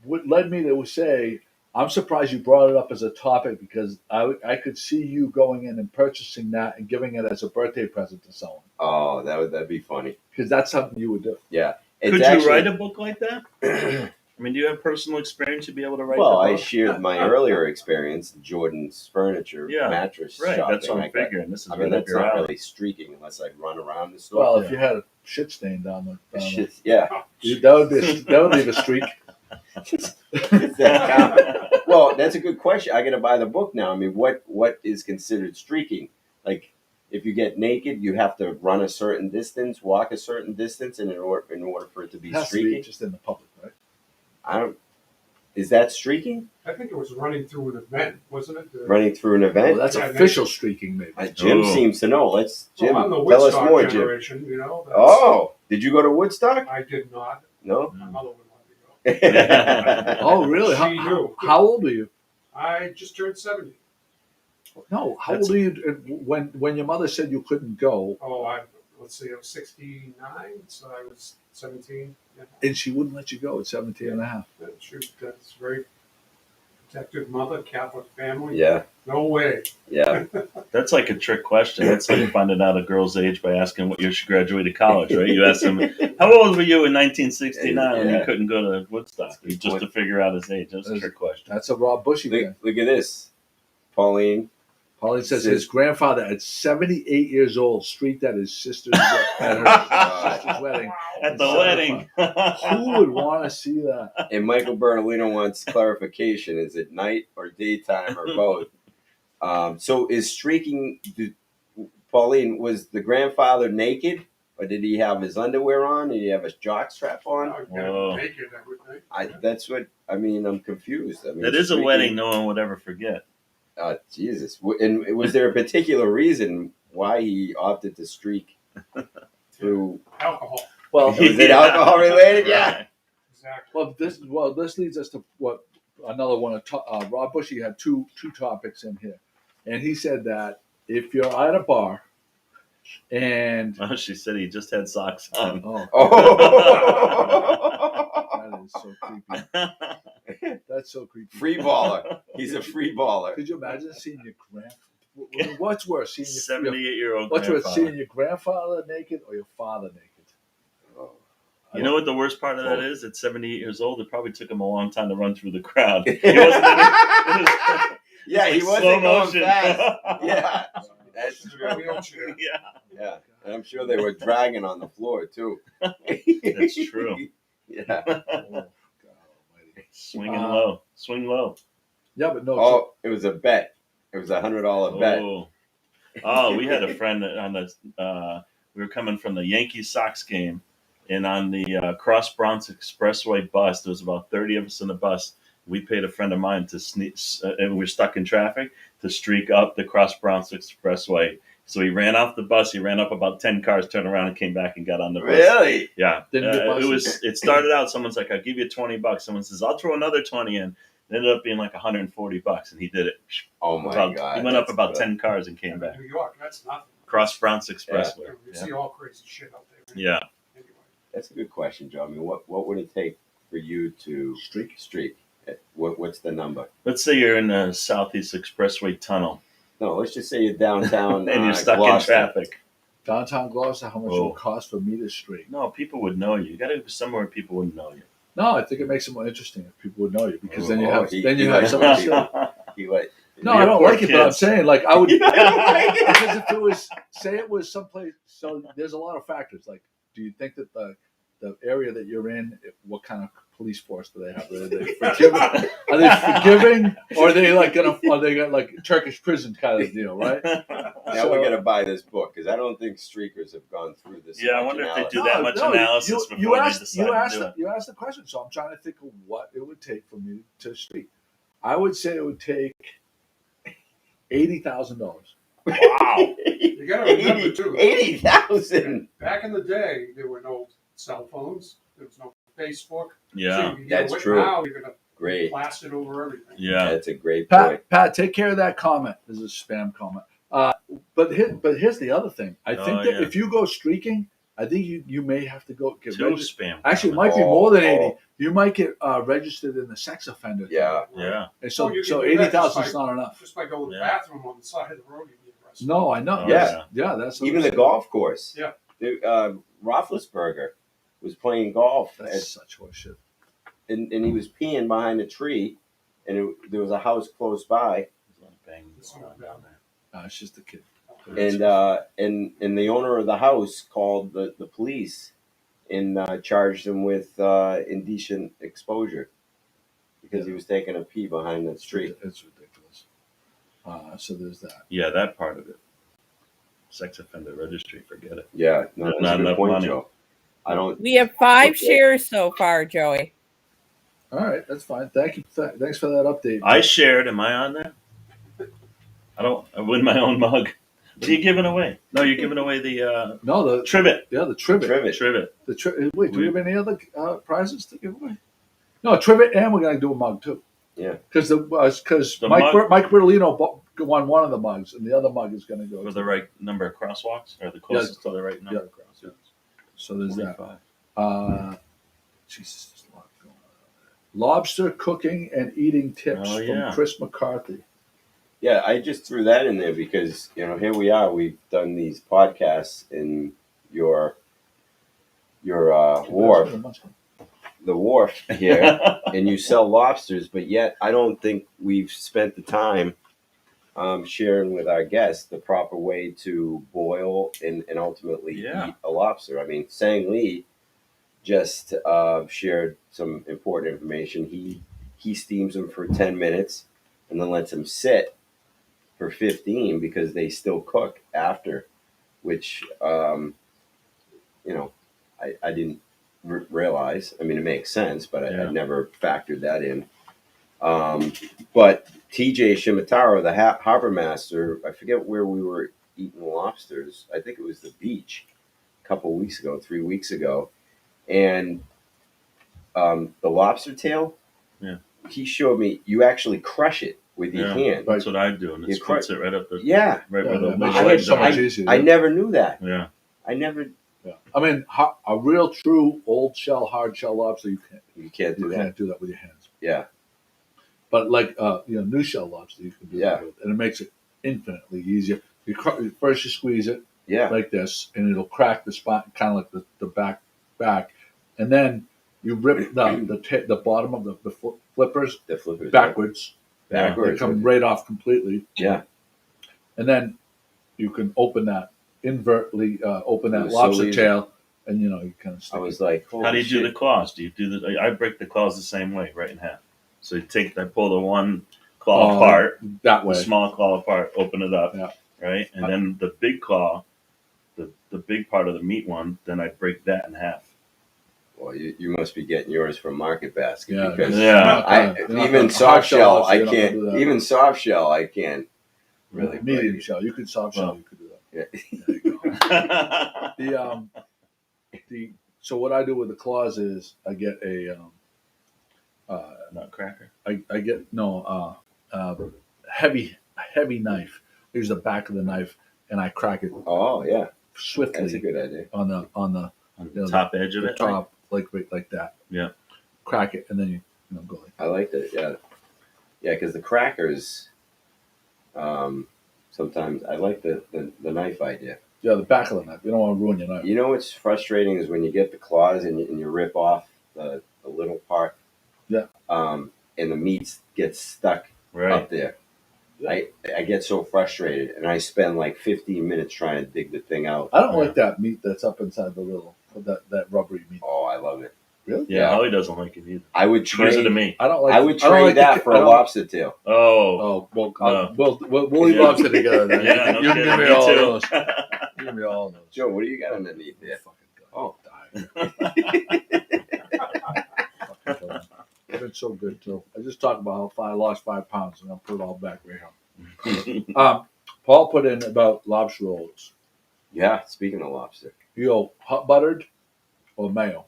what led me to say I'm surprised you brought it up as a topic because I could see you going in and purchasing that and giving it as a birthday present to someone oh, that'd be funny. because that's something you would do. Yeah. Could you write a book like that? I mean, do you have personal experience to be able to write Well, the I book? shared my earlier experience, Jordan's furniture Yeah, mattress Right, shopping. that's what I'm I got- figuring. This is I mean, right up that's your not alley. really streaking unless I run around the store. Well, if you had a shit stain down the, It's just- yeah. that would leave a streak. Does that count? Well, that's a good question. I got to buy the book now. I mean, what is considered streaking? Like, if you get naked, you have to run a certain distance, walk a certain distance, and in order for it to be It has to be streaking. just in the public, right? I don't. Is that streaking? I think it was running through an event, wasn't it? Running through an Well, event? that's Yeah, official streaking, maybe. Jim Oh. seems to know. Let's Jim Well, I'm the tell us Woodstock more, Jim. generation, you know. that's- Oh, did you go to Woodstock? I did not. No. My mother would want to go. Oh, really? She knew. How old are you? I just turned 70. No, how That's- old are you when your mother said you couldn't go Oh, let's see, I was 69, so I was 17. Yeah. and she wouldn't let you go at 17 and a half? That's very protective mother, Catholic family. Yeah, No way. yeah. That's like a trick question. That's like finding out a girl's age by asking what year she graduated college, right? You ask them, how old were you in 1969 when Yeah. you couldn't go to Woodstock? That's a good Just to point. figure out his age. That's a trick question. That's a Rob Bushy thing. Look at this, Pauline. Pauline says Says- his grandfather at 78 years old streaked at his sister's wedding. At the wedding. Who would want to see that? And Michael Bertolino wants clarification. Is it night or daytime or both? So is streaking, Pauline, was the grandfather naked? Or did he have his underwear on? Did he have a jock strap on? I Whoa. got naked, I would think. That's what, I mean, I'm confused. I mean, It is a streaking- wedding no one would ever forget. Jesus. And was there a particular reason why he opted to streak through? Alcohol. Well, Was it alcohol related? Yeah. Exactly. this leads us to what another one of Rob Bushy had two topics in here, and he said that if you're at a bar and Oh, she said he just had socks on. that is so creepy. That's so creepy. Free baller. He's a free baller. Could you imagine seeing your what's worse, seeing your 78-year-old what's worse, grandfather. seeing your grandfather naked or your father naked? You know what the worst part of that is? At 78 years old, it probably took him a long time to run through the crowd. He wasn't even, Yeah, he like wasn't slow going motion. fast. Yeah, that's true. Wheelchair. Yeah, Yeah, and I'm sure they were dragging on the floor too. that's true. Yeah. Oh, God almighty. Swinging low. Swing low. Yeah, but no. Oh, it was a bet. It was $100 bet. Oh, we had a friend that on the, we were coming from the Yankees Sox game, and on the Cross Bronx Expressway bus, there was about 30 of us in the bus. We paid a friend of mine to sneak, and we were stuck in traffic, to streak up the Cross Bronx Expressway So he ran off the bus. He ran up about 10 cars, turned around, and came back and got on the bus. Really? Yeah. Didn't get busted. It started out, someone's like, I'll give you $20. Someone says, I'll throw another 20 in. It ended up being like $140, and he did it. Oh my God! He went up that's about good. 10 cars and came In back. New York, that's nothing. Cross Bronx Expressway. You Yeah. see all crazy shit out there. Yeah. Anyway. That's a good question, Joe. I mean, what would it take for you to streak? What's the number? Let's say you're in the Southeast Expressway tunnel No, let's just say you're downtown and you're stuck Gloucester. in traffic. Downtown Gloucester, how much it Oh. would cost for me to streak? No, people would know you. You got to go somewhere where people wouldn't know you. No, I think it makes it more interesting if people would know you because then you Oh, have he- then you he have likes something to people. say. You like? No, I don't Poor like it, but I'm kids. saying like I would You don't like it? because if it was say it was someplace. So there's a lot of factors. Like, do you think that the area that you're in, what kind of police force do they have? Are they forgiving? Are they forgiving, or are they like are they got like Turkish prison kind of deal, right? Now we got to buy this book because I don't think streakers have gone through this. Yeah, I much wonder if they analysis. do that much analysis before you they asked, decide to do it. You asked the question, so I'm trying to think of what it would take for me to streak. I would say it would take $80,000. Wow. You got to remember too. 80,000. Back in the day, there were no cell phones. There was no Facebook. Yeah. So you can get That's away- true. Now you're gonna Great. blast it over everything. Yeah. That's a great point. Pat, take care of that comment. This is a spam comment. But here's the other thing. I think Oh, that yeah. if you go streaking, I think you may have to go get 2 registered. spam. Actually, it might be Oh, more than 80. oh. You might get registered in the sex offender. thing. Yeah. Yeah. And so Oh, you can so do that 80,000 is just not enough. Just by going to the Yeah. bathroom on the side of the road, you get arrested. No, I know. Oh, Yes. Yeah, that's Even the golf course. Yeah. Roethlisberger was playing golf, That's such horseshit. and he was peeing behind a tree, and there was a house close by, There's a lot of banging going on down there. No, it's just a kid. and the owner of the house called the police and charged him with indecent exposure because he was taking a pee behind the tree. It's ridiculous. So there's that. Yeah, that part of it. Sex offender registry, forget it. Yeah, no, There's that's not a good enough point, money. Joe. I don't. We have 5 Okay. shares so far, Joey. All right, that's fine. Thank you. Thanks for that update. I shared. Am I on there? I win my own mug. So you're giving away? No, you're giving away the No, the trivet. the trivet. Trivet. Trivet. Wait, do we have any other prizes to give away? No, trivet, and we're gonna do a mug too. Yeah. Because The Mike mug- Mike Bertolino won one of the mugs, and the other mug is gonna go. For the right number of crosswalks, or the closest to the right number Yeah. of crosswalks. So there's that. 25. Jesus, there's a lot going on. Lobster cooking and eating tips Oh, yeah. from Chris McCarthy. Yeah, I just threw that in there because here we are. We've done these podcasts in your wharf, the wharf here, and you sell lobsters, but yet I don't think we've spent the time sharing with our guests the proper way to boil and ultimately Yeah. eat a lobster. I mean, Sang Lee just shared some important information. He steams them for 10 minutes and then lets them sit for 15 because they still cook after, which I didn't realize. I mean, it makes sense, but Yeah. I never factored that in. But TJ Shimataro, the harbor master, I forget where we were eating lobsters. I think it was the beach a couple weeks ago, 3 weeks ago. And the lobster tail, Yeah. he showed me you actually crush it with your Yeah. hand. That's what I do, and You it splits it right up the Yeah, right where Yeah, the that makes I- legs so are. much easier. I never knew that. Yeah. I never. Yeah. I mean, a real true old shell, hard shell lobster, you can't do that. can't do that with your hands. Yeah, But like new shell lobster, you can do Yeah. that with, and it makes it infinitely easier. First you squeeze it yeah. like this, and it'll crack the spot, kind of like the back, and then you rip the bottom of the flippers The flippers backwards. Yeah. They backwards. come right off completely, Yeah, and then you can open that open It that was so lobster easy. tail, and you kind of stick I was like, holy How do you do the shit. claws? Do you do the? I break the claws the same way, right in half. So I pull the one claw apart, that the way. small claw apart, open it up, Yeah. right, and then the big claw, the big part of the meat one, then I break that in half. Well, you must be getting yours from Market Basket Yeah. because Yeah. even Hard soft shell, lobster, I you don't can't. do that. Even soft shell, I can't really medium break. shell. You could soft shell. Well, You could do that. Yeah. There you go. So what I do with the claws is I get a Nutcracker. I get heavy knife. I use the back of the knife and I crack it Oh yeah, swiftly that's a good idea. on the On the top edge of the it. top like that. Yeah. Crack it and then you go like I like that. Yeah, yeah, because the crackers. Sometimes I like the knife idea. the back of the knife. You don't want to ruin your knife. You know what's frustrating is when you get the claws and you rip off the little part. Yeah. And the meat gets stuck Right. up there. I get so frustrated, and I spend like 15 minutes trying to dig the thing out. I don't like that meat that's up inside the little that rubbery meat. Oh, I love it. Really? Yeah, Holly doesn't like it either. I would She gives it to trade. me. I don't like. I would I don't trade like that for I a don't- lobster tail. Oh. Oh well, No. we'll eat Yeah. lobster together. Then. Yeah, no you kidding. give me Me all too. those. Give me all those. Joe, what do you got underneath there? Oh, it's been so good too. I just talked about how I lost 5 pounds, and I'll put it all back right here. Paul put in about lobster rolls. Yeah, speaking of lobster. You go hot buttered or mayo?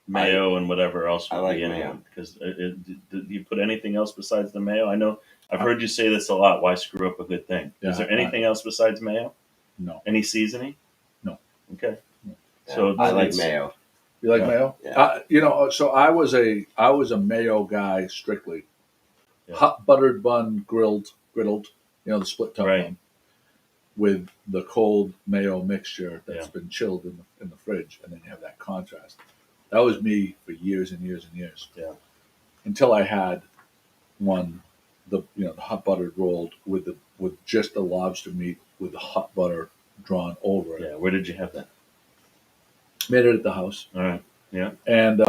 Mayo and whatever else I would like be in mayo. one. Because do you put anything else besides the mayo? I know I've heard you say this a lot. Why screw up a good thing? Yeah, Is there anything else besides mayo? No. Any seasoning? No. Okay. Yeah, So I like it's- mayo. You like Yeah. mayo? Yeah. So I was a mayo guy strictly. Yeah. Hot buttered bun, griddled. The split top Right. bun with the cold mayo mixture that's Yeah. been chilled in the fridge, and then you have that contrast. That was me for years and years and years. Yeah. Until I had the hot buttered rolled with just the lobster meat with the hot butter drawn over it. Yeah. Where did you have that? Made it at the house. All right. Yeah. And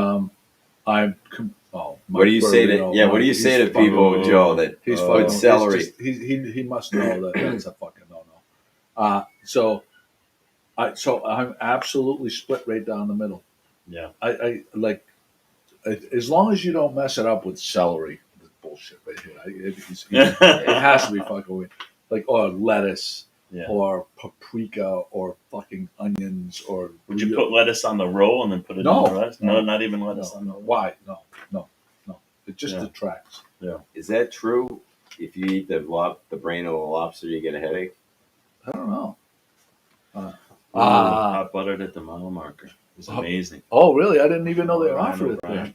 What do you say to What do you say to people, Joe, that He's Oh. fucking with celery? it's just- he must know that that's a fucking no. So I'm absolutely split right down the middle. Yeah. I like as long as you don't mess it up with celery. This bullshit right here. It has to be fucking weird. Like or lettuce Yeah. or paprika or fucking onions or. Would you put lettuce on the roll and then put it No. in the rest? No, not even lettuce on the roll. Why? No. It just Yeah. detracts. Is that true? If you eat the brain of a lobster, you get a headache. I don't know. Hot buttered at the mile marker. It's Oh. amazing. Oh, really? I didn't even know they Ryan offered it O'Brien. there.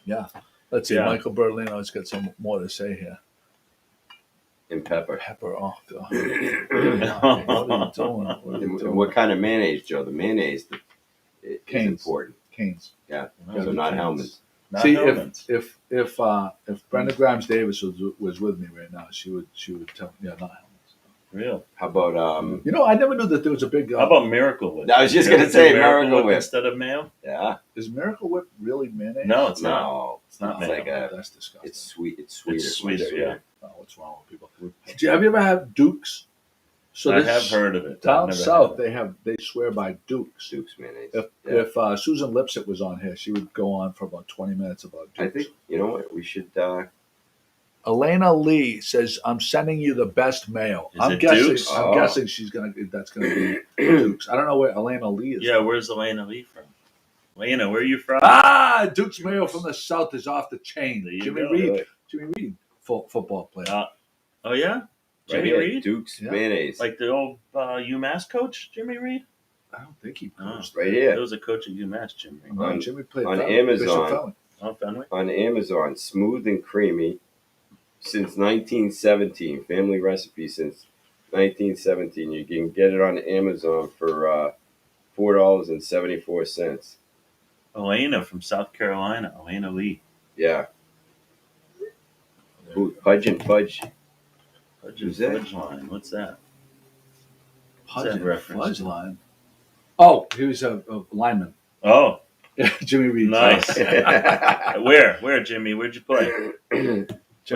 Yeah. Let's see. Yeah. Michael Berlino's got some more to say here. And pepper. Pepper. Oh, God. What are you doing? What are you And doing? what kind of mayonnaise, Joe? The mayonnaise is Cane's. important. Canes. Yeah. Yeah, So not Cane's. Hellman's. Not See, Hellman's. if Brenda Grimes Davis was with me right now, she would tell me, yeah, not Hellman's. Real. How about You know, I never knew that there was a big. How about Miracle Whip? I was just You ever gonna say do Miracle Whip. instead of mayo. yeah? Is Miracle Whip really mayonnaise? No, it's not. No, It's not it's mayo. like a. That's disgusting. It's sweet. It's sweeter. It's sweeter, yeah. Oh, what's wrong with people? Have you ever had Duke's? I this- have heard of it. I've Down never south, had it. they swear by Duke's. Duke's mayonnaise. If Yeah. if Susan Lipset was on here, she would go on for about 20 minutes about Duke's. I think you know what we should. Elena Lee says, "I'm sending you the best mail." Is I'm it guessing. Duke's? I'm Oh. guessing that's gonna be Duke's. I don't know where Elena Lee is. Yeah, where's Elena Lee from? Elena, where are you from? Duke's mayo from the south is off the chain. There you Jimmy go. Reed. Jimmy Reed, football player. Oh yeah, Right Jimmy here, Reed, Duke's Yeah. mayonnaise. like the old UMass coach, Jimmy Reed. I don't think he Oh. coached. right There here was a coach at UMass, Jimmy Reed. No, On- Jimmy played on Fenway, Amazon. Bishop Fenway. Oh, Fenway. on Amazon. Smooth and creamy since 1917. Family recipe since 1917. You can get it on Amazon for $4.74. Elena from South Carolina. Elena Lee. Yeah. Ooh, Pudge and Fudge. Fudge Who's that? Fudge line. What's that? Pudge that and reference? Fudge line. Oh, he was a lineman. Oh, Jimmy Reed. nice. Where, Jimmy? Where'd you play? Jimmy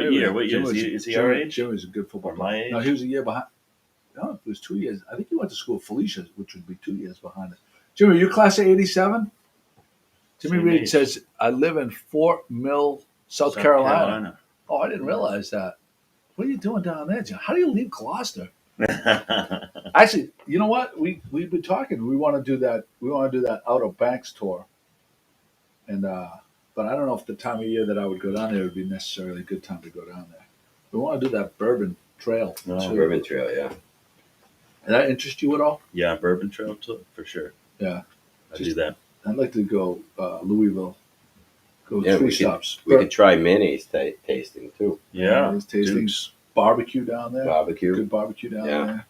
What year? was- What year? Jimmy Is he Jimmy- our age? Jimmy was a good football Or player. my age? No, he was a year behind. No, it was 2 years. I think he went to school at Felicia's, which would be 2 years behind us. Jimmy, you class of 87? Jimmy Same Reed age. says, I live in Fort Mill, South Carolina. Oh, I didn't realize that. What are you doing down there, Jim? How do you leave Gloucester? Actually, you know what? We've been talking. We want to do that. We want to do that Outer Banks tour. And but I don't know if the time of year that I would go down there would be necessarily a good time to go down there. We want to do that Bourbon Trail. No. too. Bourbon Trail, yeah. Does that interest you at all? Yeah, Bourbon Trail too, for sure. Yeah. I do that. I'd like to go Louisville. Go Yeah, 3 we stops. We could try mayonnaise tasting too. Yeah, Mayonnaise tasting. Dukes. Barbecue down there. Barbecue. Good barbecue down Yeah. there.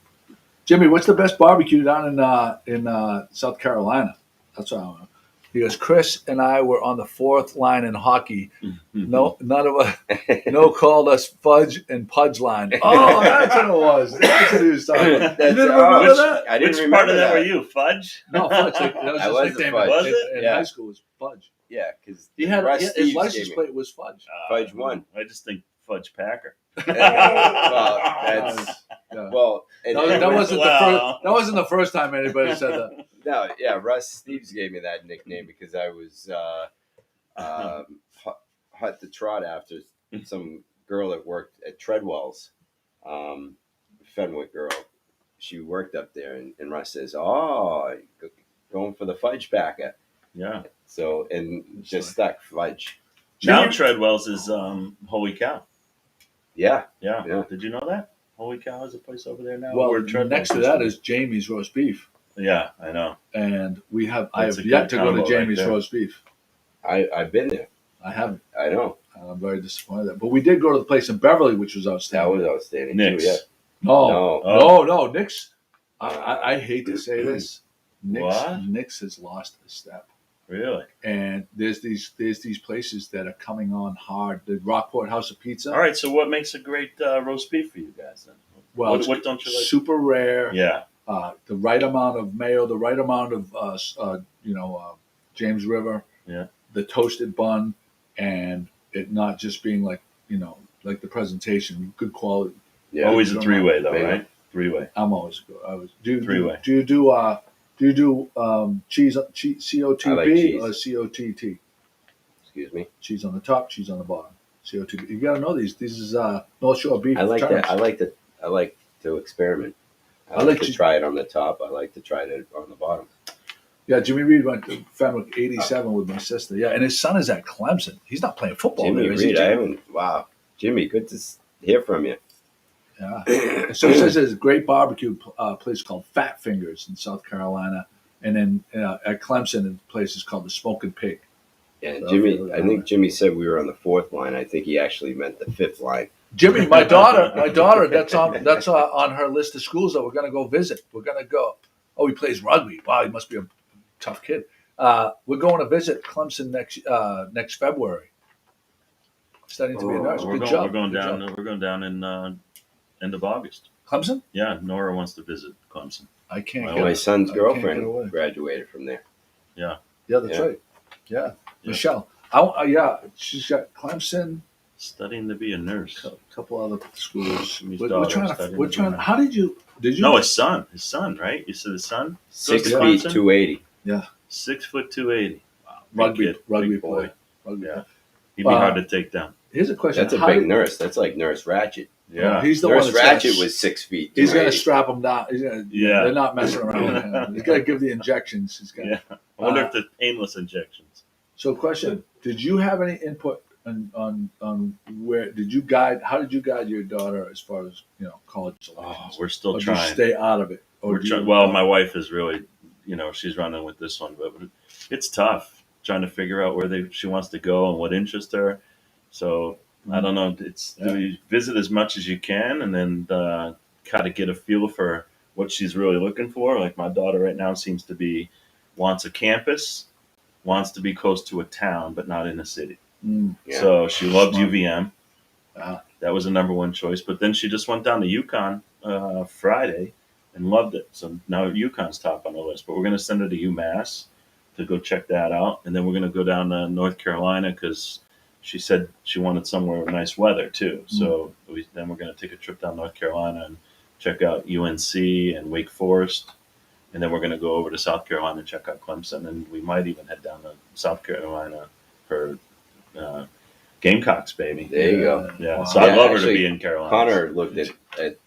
Jimmy, what's the best barbecue down in South Carolina? That's what I want. Because Chris and I were on the 4th line in hockey. No, none of us, no called us Fudge and Pudge line. Oh, that's what it was. That's what he was talking about. You didn't remember that? I didn't Which remember part of that were you? Fudge? No, Fudge. That was I his was nickname the Fudge. Was in, it? in Yeah. high school. Was Fudge. Yeah, because He had Russ his Steves license gave me- plate was Fudge. Fudge won. I just think Fudge Packer. Well, that's Yeah. well. And, No, and that when- wasn't the first. That wasn't the first time anybody said that. No, yeah, Russ Steves gave me that nickname because I was hot to trot after some girl that worked at Treadwell's, Fenwick girl. She worked up there, and Russ says, "Oh, going for the fudge packer." Yeah. So and just stuck fudge. Now Jimmy- Treadwell's is Holy Cow. Yeah, Yeah. Yeah. Did you know that? Holy Cow has a place over there now. Well, where Treadwell's next to used that be. is Jamie's roast beef, Yeah, I know. and I That's have a yet good to go to combo right Jamie's there. roast beef. I've been there. I haven't. I know And I'm very disappointed. But we did go to the place in Beverly, which was that outstanding. was outstanding Nick's. too. Yeah. No, No. no, Nick's. I hate to say this. What? Nick's has lost a step. Really? And there's these places that are coming on hard. The Rockport House of Pizza. All right. So what makes a great roast beef for you guys then? Well, what, it's what don't you like? super rare. Yeah. The right amount of mayo, the right amount of James River. Yeah. The toasted bun, and it not just being like like the presentation, good quality. Yeah. Always a 3-way though, Maybe. right? 3-way. I'm always good. Three-way. Do you do cheese COTB I like cheese. or COTT? Excuse me. Cheese on the top, cheese on the bottom. COTB. You gotta know these. This is North Shore beef. I like terms. that. I like to experiment. I I like like to to- try it on the top. I like to try it on the bottom. Yeah, Jimmy Reed went to Fenwick '87 with my sister. Yeah, and his son is at Clemson. He's not playing football Jimmy there, is he, Reed, I Jimmy? haven't. Wow, Jimmy, good to hear from you. Yeah. So he says there's a great barbecue place called Fat Fingers in South Carolina, and then at Clemson, the place is called the Smoking Pig. Yeah, So Jimmy. if I think Jimmy said we were on the 4th line. I think he actually meant the 5th line. Jimmy, my daughter, that's on her list of schools that we're gonna go visit. We're gonna go. Oh, he plays rugby. Wow, he must be a tough kid. We're going to visit Clemson next February. Studying to be a nurse. We're Good going, job. We're going Good down. job. We're going down in end of August. Clemson? Yeah, Nora wants to visit Clemson. I can't. My get My it. son's I can't get girlfriend away. graduated from there. Yeah, that's Yeah. right. Yeah, Yeah. Michelle. Yeah, she's got Clemson. Studying to be a nurse. A couple other schools. Jimmy's We're daughter trying to. studying We're to be trying. a- How did you? No, his son, right? You said his son, 6 to feet, Clemson? 280. 6'2", 280. Wow, big rugby kid, rugby big boy. player. Rugby Yeah. player. He'd be hard to take down. Here's a question. That's a How big did- nurse. That's like Nurse Ratchet. Yeah, He's the one Nurse that's Ratchet gonna- was 6 feet. He's going to 280. strap him down. He's gonna, Yeah. They're not messing around with him. He's got to give the injections. He's got. yeah. I wonder if the painless injections. So, question: did you have any input on where did you guide? How did you guide your daughter as far as college Oh, selections? we're still Or do you trying. stay out of it? Or We're do try- you- well, my wife is really, she's running with this one, but it's tough trying to figure out where she wants to go and what interests her. So I don't know. Do you visit as much as you can, and then kind of get a feel for what she's really looking for. Like my daughter right now seems to wants a campus, wants to be close to a town, but not in a city. Mm, Yeah. So she loved Smart. UVM. Ah. That was the number one choice. But then she just went down to UConn Friday and loved it. So now UConn's top on the list. But we're going to send her to UMass to go check that out. And then we're going to go down to North Carolina because she said she wanted somewhere with nice weather too. So then we're going to take a trip down North Carolina and check out UNC and Wake Forest. And then we're going to go over to South Carolina and check out Clemson. And we might even head down to South Carolina for Gamecocks, baby. There you go. Yeah, Wow. so I'd Yeah, love her to actually, be in Carolina. Connor looked at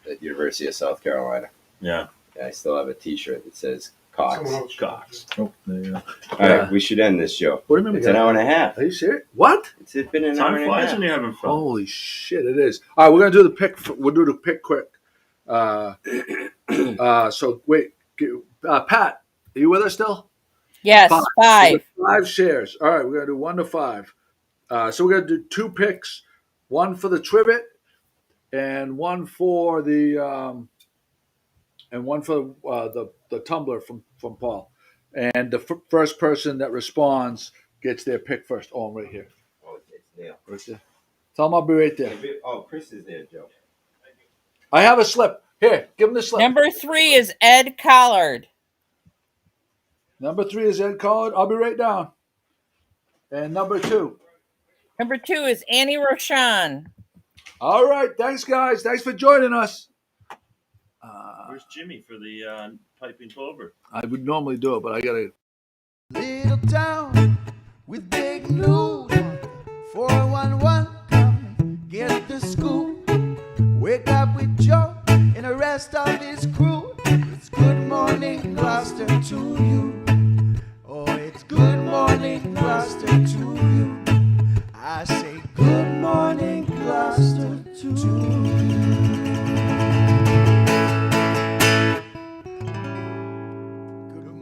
at University of South Carolina. Yeah. I still have a T-shirt that says Cox. Someone else. Cox. Oh, there you go. All right, we should end this show. What do you mean? It's an hour and a half. Are you serious? What? It's been an hour Time and a flies half. when you're having fun. Holy shit! It is. All right, we're gonna do the pick. We'll do the pick quick. So wait, Pat, are you with us still? Yes, 5. 5 shares. All right, we're gonna do 1 to 5. So we're gonna do 2 picks, one for the trivet, and one for the the tumbler from Paul. And the first person that responds gets their pick first. Oh, I'm right here. Oh, it's Neil. Right there. Tell him I'll be right there. Oh, Chris is there, Joe. I have a slip. Here, give him the slip. Number 3 is Ed Collard. Number 3 is Ed Collard. I'll be right down. And number 2. Number 2 is Annie Roshan. All right. Thanks, guys. Thanks for joining us. Where's Jimmy for the piping clover? I would normally do it, but I got to. Little town with big news. 411 come get the scoop. Wake up with Joe and the rest of his crew.